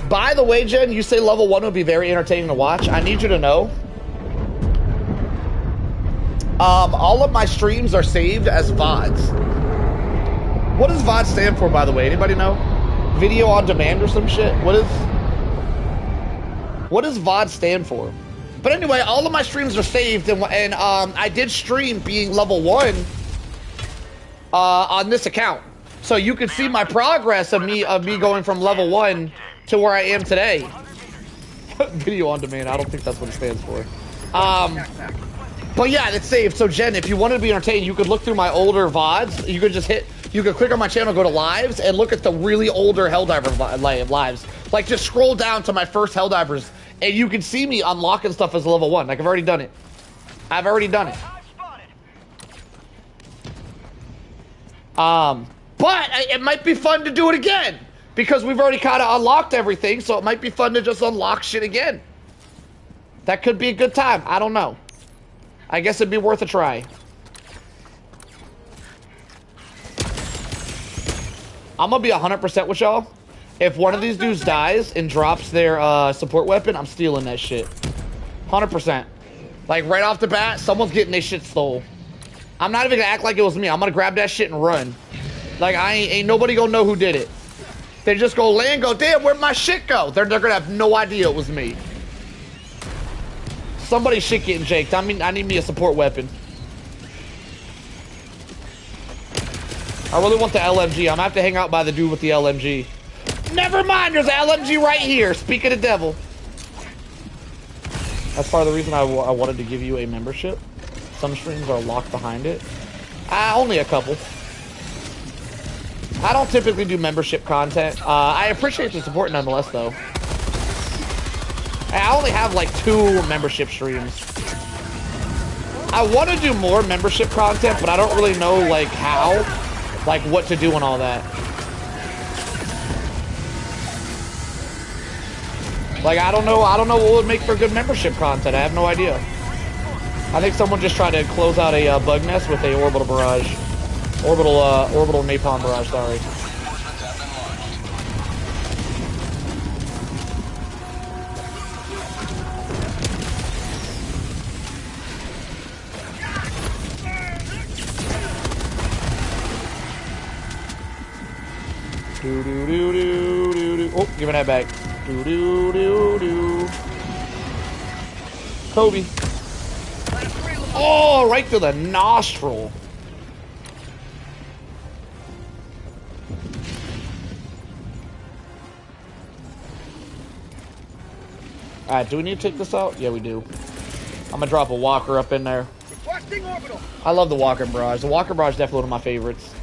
By the way, Jen, you say level 1 would be very entertaining to watch. I need you to know. All of my streams are saved as VODs. What does VOD stand for, by the way? Anybody know? Video on demand or some shit? What does VOD stand for? But anyway, all of my streams are saved, and I did stream being level 1 on this account. So you can see my progress of me going from level 1 to where I am today. Video on demand, I don't think that's what it stands for. But yeah, it's saved. So Jen, if you wanted to be entertained, you could look through my older VODs. You could just you could click on my channel, go to lives, and look at the really older Helldiver lives. Like, just scroll down to my first Helldivers, and you can see me unlocking stuff as a level 1. Like, I've already done it. I've already done it. But it might be fun to do it again, because we've already kind of unlocked everything, so it might be fun to just unlock shit again. That could be a good time. I don't know. I guess it'd be worth a try. I'm gonna be 100% with y'all. If one of these dudes dies and drops their support weapon, I'm stealing that shit. 100%. Like, right off the bat, someone's getting their shit stole. I'm not even gonna act like it was me. I'm gonna grab that shit and run. Like, ain't nobody gonna know who did it. They just go land and go, damn, where'd my shit go? They're gonna have no idea it was me. Somebody's shit getting jaked. I mean, I need me a support weapon. I really want the LMG. I'm gonna have to hang out by the dude with the LMG. Never mind, there's an LMG right here. Speak of the devil. That's part of the reason I wanted to give you a membership. Some streams are locked behind it. Only a couple. I don't typically do membership content. I appreciate the support nonetheless, though. I only have like 2 membership streams. I want to do more membership content, but I don't really know like how, like what to do and all that. Like, I don't know what would make for good membership content. I have no idea. I think someone just tried to close out a bug nest with a orbital barrage. Orbital napalm barrage, sorry. Do do do do do do. Oh, give me that back. Do do do do. Kobe. Oh, right through the nostril. Alright, do we need to take this out? Yeah, we do. I'm gonna drop a walker up in there. I love the walker barrage. The walker barrage is definitely one of my favorites.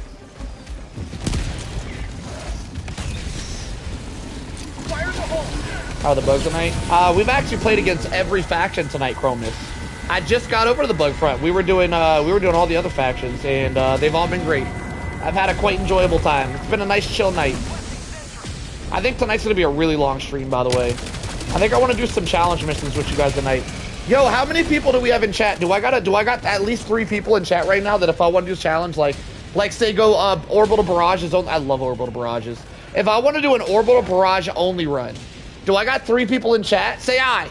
How are the bugs tonight? We've actually played against every faction tonight, Chromis. I just got over to the bug front. We were doing all the other factions, and they've all been great. I've had a quite enjoyable time. It's been a nice chill night. I think tonight's gonna be a really long stream, by the way. I think I want to do some challenge missions with you guys tonight. Yo, how many people do we have in chat? Do I got at least 3 people in chat right now that if I want to do a challenge, like say go orbital barrages only? I love orbital barrages. If I want to do an orbital barrage only run, do I got 3 people in chat? Say aye.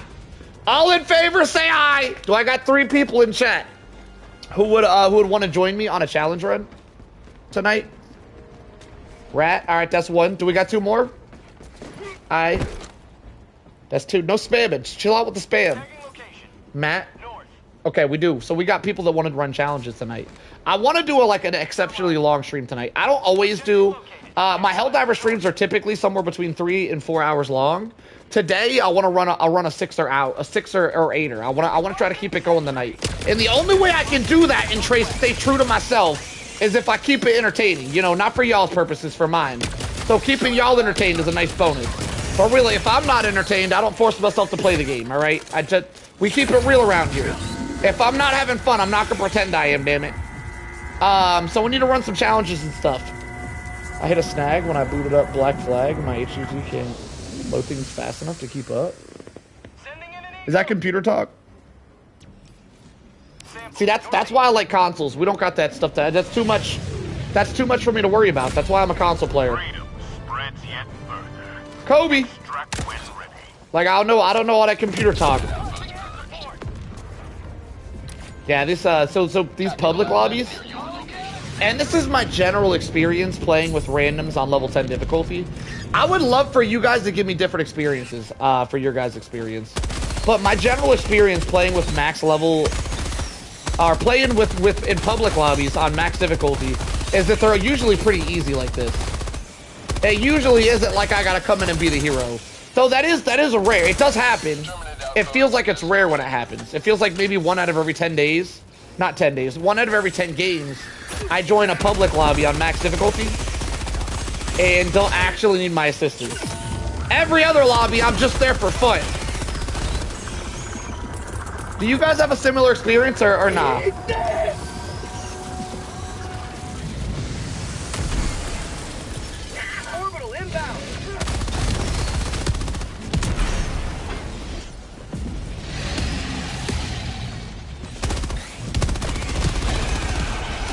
All in favor, say aye. Do I got 3 people in chat who would want to join me on a challenge run tonight? Rat. All right, that's 1. Do we got 2 more? Aye. That's 2. No spamming. Just chill out with the spam. Matt? Okay, we do. So we got people that want to run challenges tonight. I want to do an exceptionally long stream tonight. I don't always do... my Helldiver streams are typically somewhere between 3 and 4 hours long. Today, I want to run a 6er out, a 6er or 8er. I want to try to keep it going tonight. And the only way I can do that and stay true to myself is if I keep it entertaining. You know, not for y'all's purposes, for mine. So keeping y'all entertained is a nice bonus. But really, if I'm not entertained, I don't force myself to play the game, all right? We keep it real around here. If I'm not having fun, I'm not going to pretend I am, damn it. So we need to run some challenges and stuff. I hit a snag when I booted up Black Flag. My HUD can't load things fast enough to keep up. Is that computer talk? See, that's why I like consoles. We don't got that stuff. That's too much. That's too much for me to worry about. That's why I'm a console player. Kobe. Truck when ready. Like, I don't know all that computer talk. Yeah, this, so these public lobbies, and this is my general experience playing with randoms on level 10 difficulty. I would love for you guys to give me different experiences, for your guys' experience. But my general experience playing with max level, or playing with in public lobbies on max difficulty, is that they're usually pretty easy like this. It usually isn't like I gotta come in and be the hero. So that is a rare. It does happen. It feels like it's rare when it happens. It feels like maybe 1 out of every 10 days. Not 10 days. 1 out of every 10 games, I join a public lobby on max difficulty and don't actually need my assistance. Every other lobby, I'm just there for fun. Do you guys have a similar experience or not? Orbital inbound.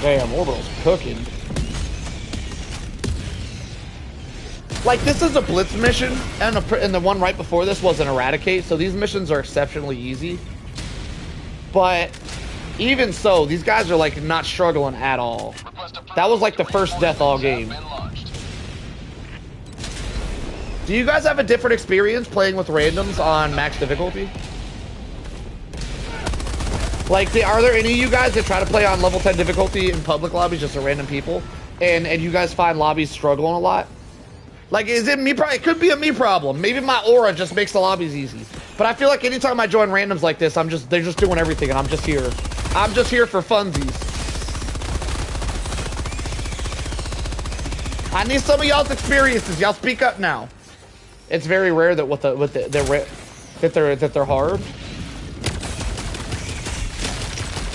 Damn, Orbital's cooking. Like, this is a Blitz mission, and the one right before this was an Eradicate, so these missions are exceptionally easy. But even so, these guys are, like, not struggling at all. That was, like, the first death all game. Do you guys have a different experience playing with randoms on max difficulty? Like, are there any of you guys that try to play on level 10 difficulty in public lobbies, just to random people, and you guys find lobbies struggling a lot? Like, is it me? It could be a me problem. Maybe my aura just makes the lobbies easy. But I feel like anytime I join randoms like this, they're just doing everything, and I'm just here. I'm just here for funsies. I need some of y'all's experiences. Y'all speak up now. It's very rare that they're hard.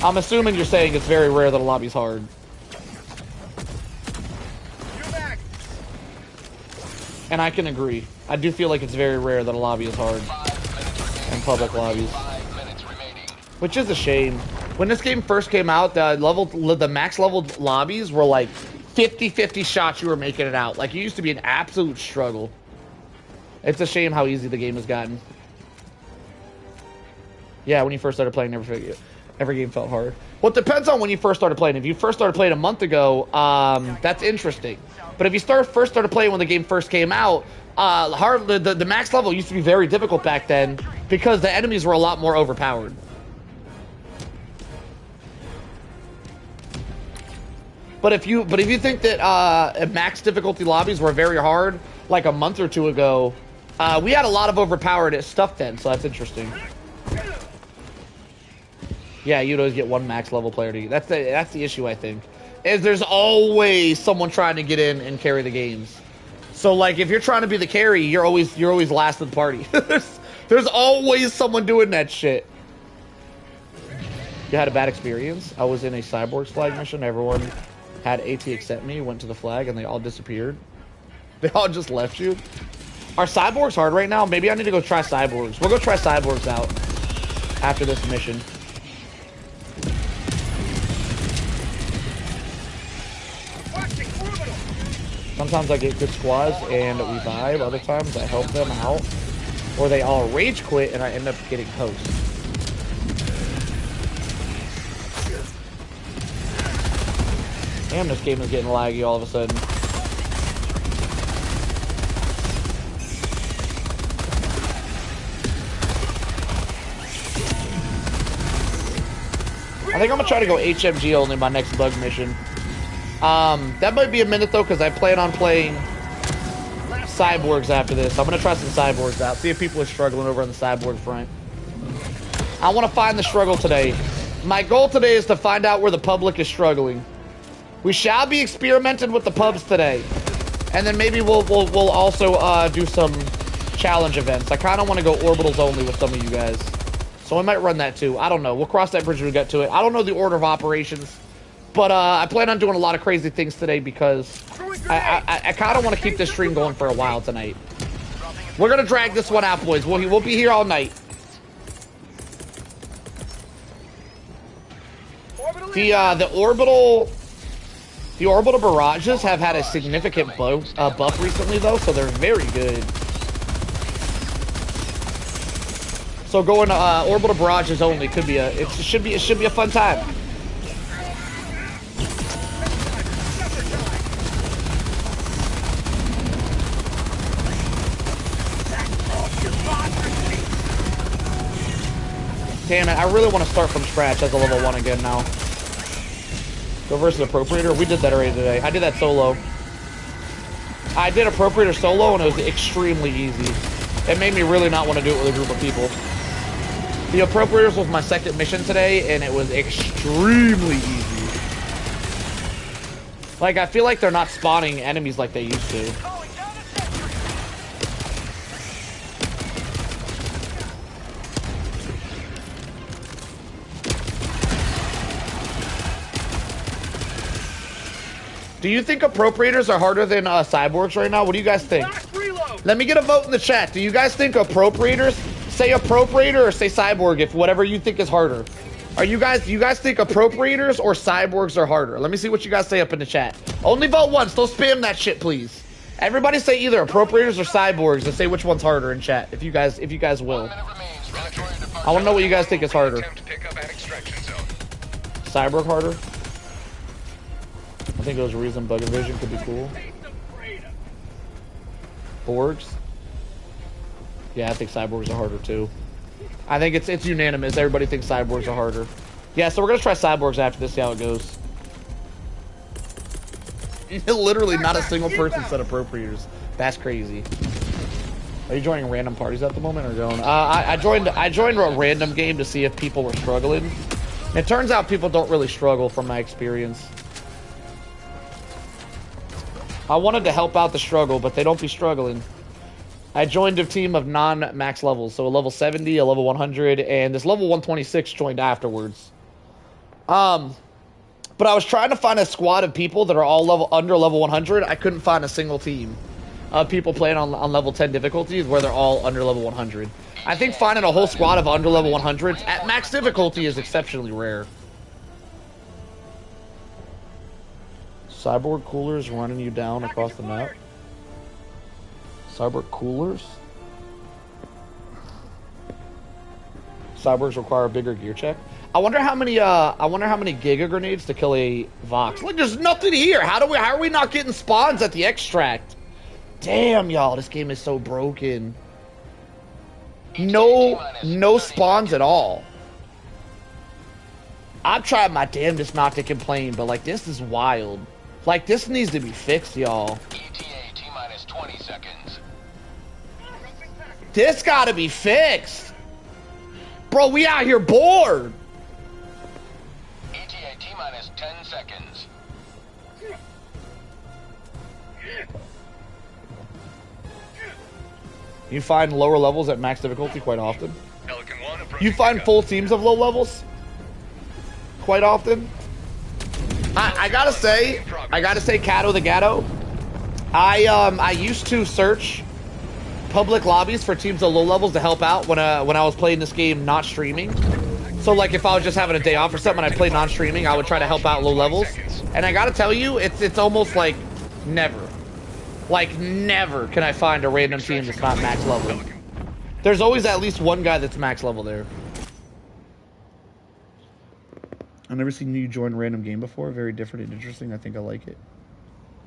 I'm assuming you're saying it's very rare that a lobby's hard. And I can agree. I do feel like it's very rare that a lobby is hard in public lobbies, which is a shame. When this game first came out, the max level lobbies were like 50-50 shots you were making it out. Like, it used to be an absolute struggle. It's a shame how easy the game has gotten. Yeah, when you first started playing, every game felt hard. Well, it depends on when you first started playing. If you first started playing a month ago, that's interesting. But if you first started playing when the game first came out, the max level used to be very difficult back then because the enemies were a lot more overpowered. But if you think that max difficulty lobbies were very hard, like a month or two ago, we had a lot of overpowered stuff then, so that's interesting. Yeah, you'd always get one max level player to get. That's the issue, I think. Is there's always someone trying to get in and carry the games. So like if you're trying to be the carry, you're always last in the party. there's always someone doing that shit. You had a bad experience? I was in a Cyborgs flag mission. Everyone had AT except me, went to the flag, and they all disappeared. They all just left you. Are Cyborgs hard right now? Maybe I need to go try Cyborgs. We'll go try Cyborgs out after this mission. Sometimes I get good squads and we vibe. Other times I help them out. Or they all rage quit and I end up getting host. Damn, this game is getting laggy all of a sudden. I think I'm gonna try to go HMG only my next bug mission. That might be a minute though, because I plan on playing Cyborgs after this. I'm gonna try some Cyborgs out, see if people are struggling over on the Cyborg front. I want to find the struggle today. My goal today is to find out where the public is struggling. We shall be experimenting with the pubs today, and then maybe we'll also do some challenge events. I kind of want to go orbitals only with some of you guys, so I might run that too. I don't know. We'll cross that bridge when we get to it. I don't know the order of operations. But I plan on doing a lot of crazy things today because I kind of want to keep this stream going for a while tonight. We're going to drag this one out, boys. We'll be here all night. The orbital barrages have had a significant buff recently, though, so they're very good. So going orbital barrages only could be it should be a fun time. Damn it, I really want to start from scratch as a level 1 again now. Go versus Appropriator. We did that already today. I did that solo. I did Appropriator solo and it was extremely easy. It made me really not want to do it with a group of people. The Appropriators was my second mission today and it was extremely easy. Like, I feel like they're not spawning enemies like they used to. Do you think Appropriators are harder than Cyborgs right now? What do you guys think? Let me get a vote in the chat. Do you guys think Appropriators, say Appropriator or say Cyborg, if whatever you think is harder? Do you guys think Appropriators or Cyborgs are harder? Let me see what you guys say up in the chat. Only vote once. Don't spam that shit, please. Everybody say either Appropriators or Cyborgs and say which one's harder in chat, if you guys will. I want to know what you guys think is harder. Cyborg harder? I think it was Reason Bug Evasion could be cool. Borgs? Yeah, I think Cyborgs are harder too. I think it's unanimous. Everybody thinks Cyborgs are harder. Yeah, so we're gonna try Cyborgs after this, see how it goes. Literally not a single person said Appropriators. That's crazy. Are you joining random parties at the moment or going? I joined a random game to see if people were struggling. It turns out people don't really struggle from my experience. I wanted to help out the struggle, but they don't be struggling. I joined a team of non-max levels, so a level 70, a level 100, and this level 126 joined afterwards. But I was trying to find a squad of people that are all under level 100. I couldn't find a single team of people playing on level 10 difficulties where they're all under level 100. I think finding a whole squad of under level 100s at max difficulty is exceptionally rare. Cyborg coolers running you down across the map. Cyborg coolers? Cyborgs require a bigger gear check. I wonder how many Giga grenades to kill a Vox. Like, there's nothing here. How are we not getting spawns at the extract? Damn, y'all, this game is so broken. No spawns at all. I've tried my damnedest not to complain, but like, this is wild. Like, this needs to be fixed, y'all. ETA T-minus 20 seconds. This gotta be fixed. Bro, we out here bored. ETA T-minus 10 seconds. You find lower levels at max difficulty quite often. You find full teams of low levels quite often. I gotta say, Cato the Gatto, I used to search public lobbies for teams of low levels to help out when I was playing this game not streaming. So like if I was just having a day off or something and I played non-streaming, I would try to help out low levels. And I gotta tell you, it's almost like never. Like never can I find a random team that's not max level. There's always at least one guy that's max level there. I've never seen you join a random game before. Very different and interesting. I think I like it.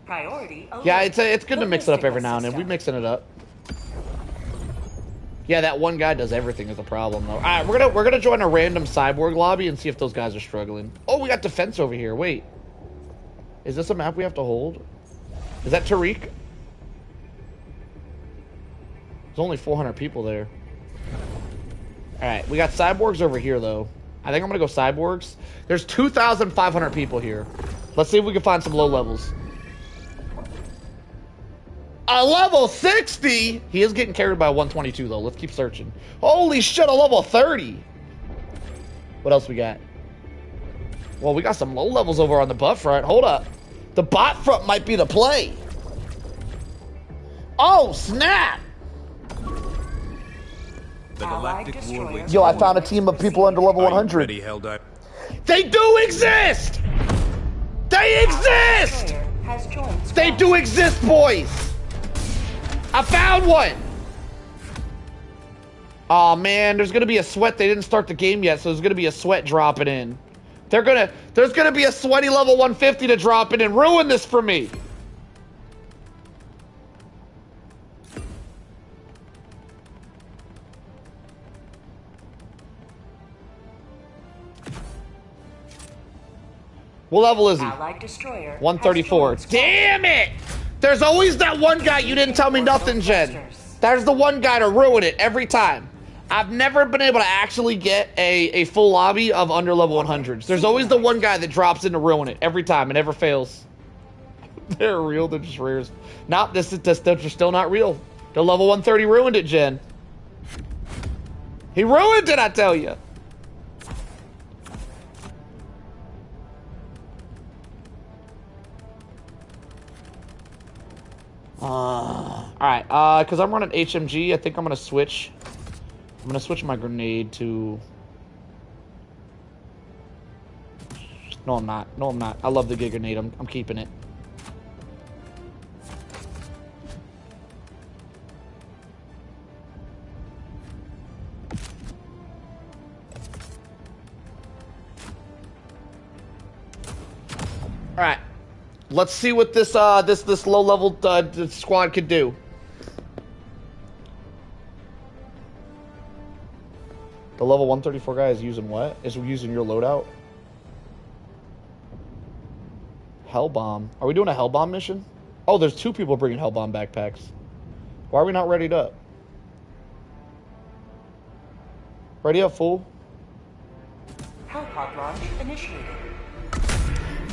Priority. Yeah, it's good to mix it up every now and then. We're mixing it up. Yeah, that one guy does everything is a problem though. All right, we're gonna join a random Cyborg lobby and see if those guys are struggling. Oh, we got defense over here. Wait, is this a map we have to hold? Is that Tariq? There's only 400 people there. All right, we got Cyborgs over here though. I think I'm gonna go Cyborgs. There's 2,500 people here. Let's see if we can find some low levels. A level 60? He is getting carried by a 122 though. Let's keep searching. Holy shit, a level 30. What else we got? Well, we got some low levels over on the butt front. Hold up. The bot front might be the play. Oh, snap. The Galactic War waits. Yo, I found a team of people under level 100. Ready, Helldivers? They do exist! They exist! They do exist, boys! I found one! Oh man, there's gonna be a sweat. They didn't start the game yet, so there's gonna be a sweat dropping in. There's gonna be a sweaty level 150 to drop in and ruin this for me. What level is he? Allied destroyer 134. Damn it! There's always that one guy you didn't tell me nothing, Jen. There's the one guy to ruin it every time. I've never been able to actually get a full lobby of under level 100s. There's always the one guy that drops in to ruin it every time. It never fails. They're real, they're just rares. Nope, they're still not real. The level 130 ruined it, Jen. He ruined it, I tell you. Alright, because I'm running HMG, I think I'm going to switch. I'm going to switch my grenade to... No, I'm not. No, I'm not. I love the Giga grenade. I'm keeping it. Alright. Let's see what this this low level squad could do. The level 134 guy is using what? Is using your loadout? Hell bomb. Are we doing a hell bomb mission? Oh, there's 2 people bringing hell bomb backpacks. Why are we not readied up? Ready up, fool. Hell pod launch initiated.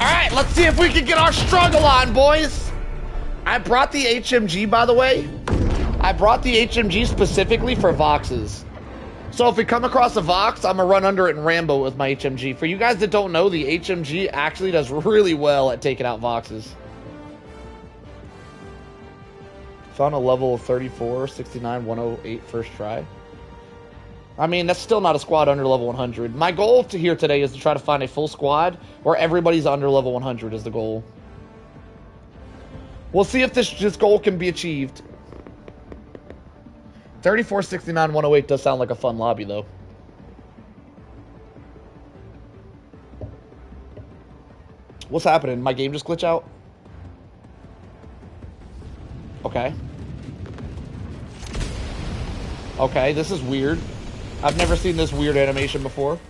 Alright, let's see if we can get our struggle on, boys. I brought the HMG, by the way. I brought the HMG specifically for Voxes. So if we come across a Vox, I'm gonna run under it and Rambo with my HMG. For you guys that don't know, the HMG actually does really well at taking out Voxes. Found a level 34, 69, 108 first try. I mean, that's still not a squad under level 100. My goal here today is to try to find a full squad where everybody's under level 100 is the goal. We'll see if this goal can be achieved. 34, 69, 108 does sound like a fun lobby, though. What's happening? My game just glitch out? Okay. Okay, this is weird. I've never seen this weird animation before.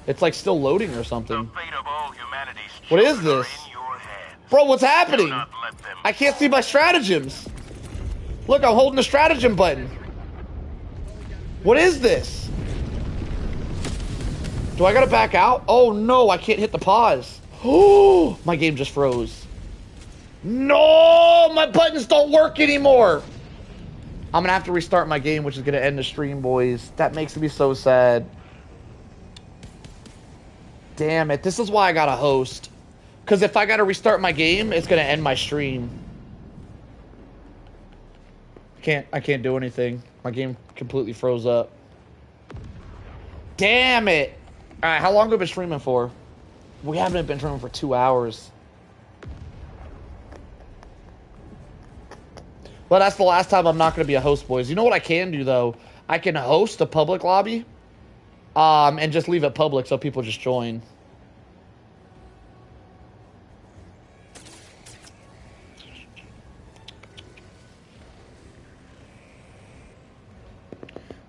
It's like still loading or something. What is this? Bro, what's happening? I can't see my stratagems. Look, I'm holding the stratagem button. What is this? Do I gotta back out? Oh no, I can't hit the pause. Oh, my game just froze. No, my buttons don't work anymore. I'm gonna have to restart my game, which is gonna end the stream, boys. That makes me so sad. Damn it, this is why I gotta host. Because if I gotta restart my game, it's gonna end my stream. I can't do anything. My game completely froze up. Damn it! Alright, how long have we been streaming for? We haven't been streaming for 2 hours. Well, that's the last time I'm not going to be a host, boys. You know what I can do, though? I can host a public lobby and just leave it public so people just join.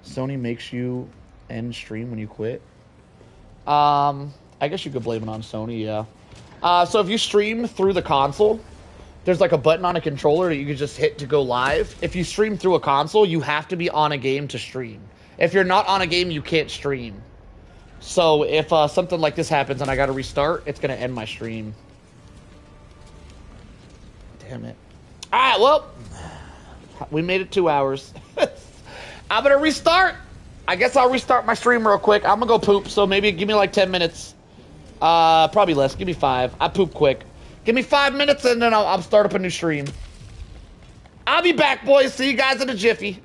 Sony makes you end stream when you quit. I guess you could blame it on Sony, yeah. So if you stream through the console, there's like a button on a controller that you can just hit to go live. If you stream through a console, you have to be on a game to stream. If you're not on a game, you can't stream. So if something like this happens and I got to restart, it's going to end my stream. Damn it. All right, well, we made it 2 hours. I'm going to restart. I guess I'll restart my stream real quick. I'm going to go poop, so maybe give me like 10 minutes. Probably less. Give me 5. I poop quick. Give me 5 minutes and then I'll start up a new stream. I'll be back, boys. See you guys in a jiffy.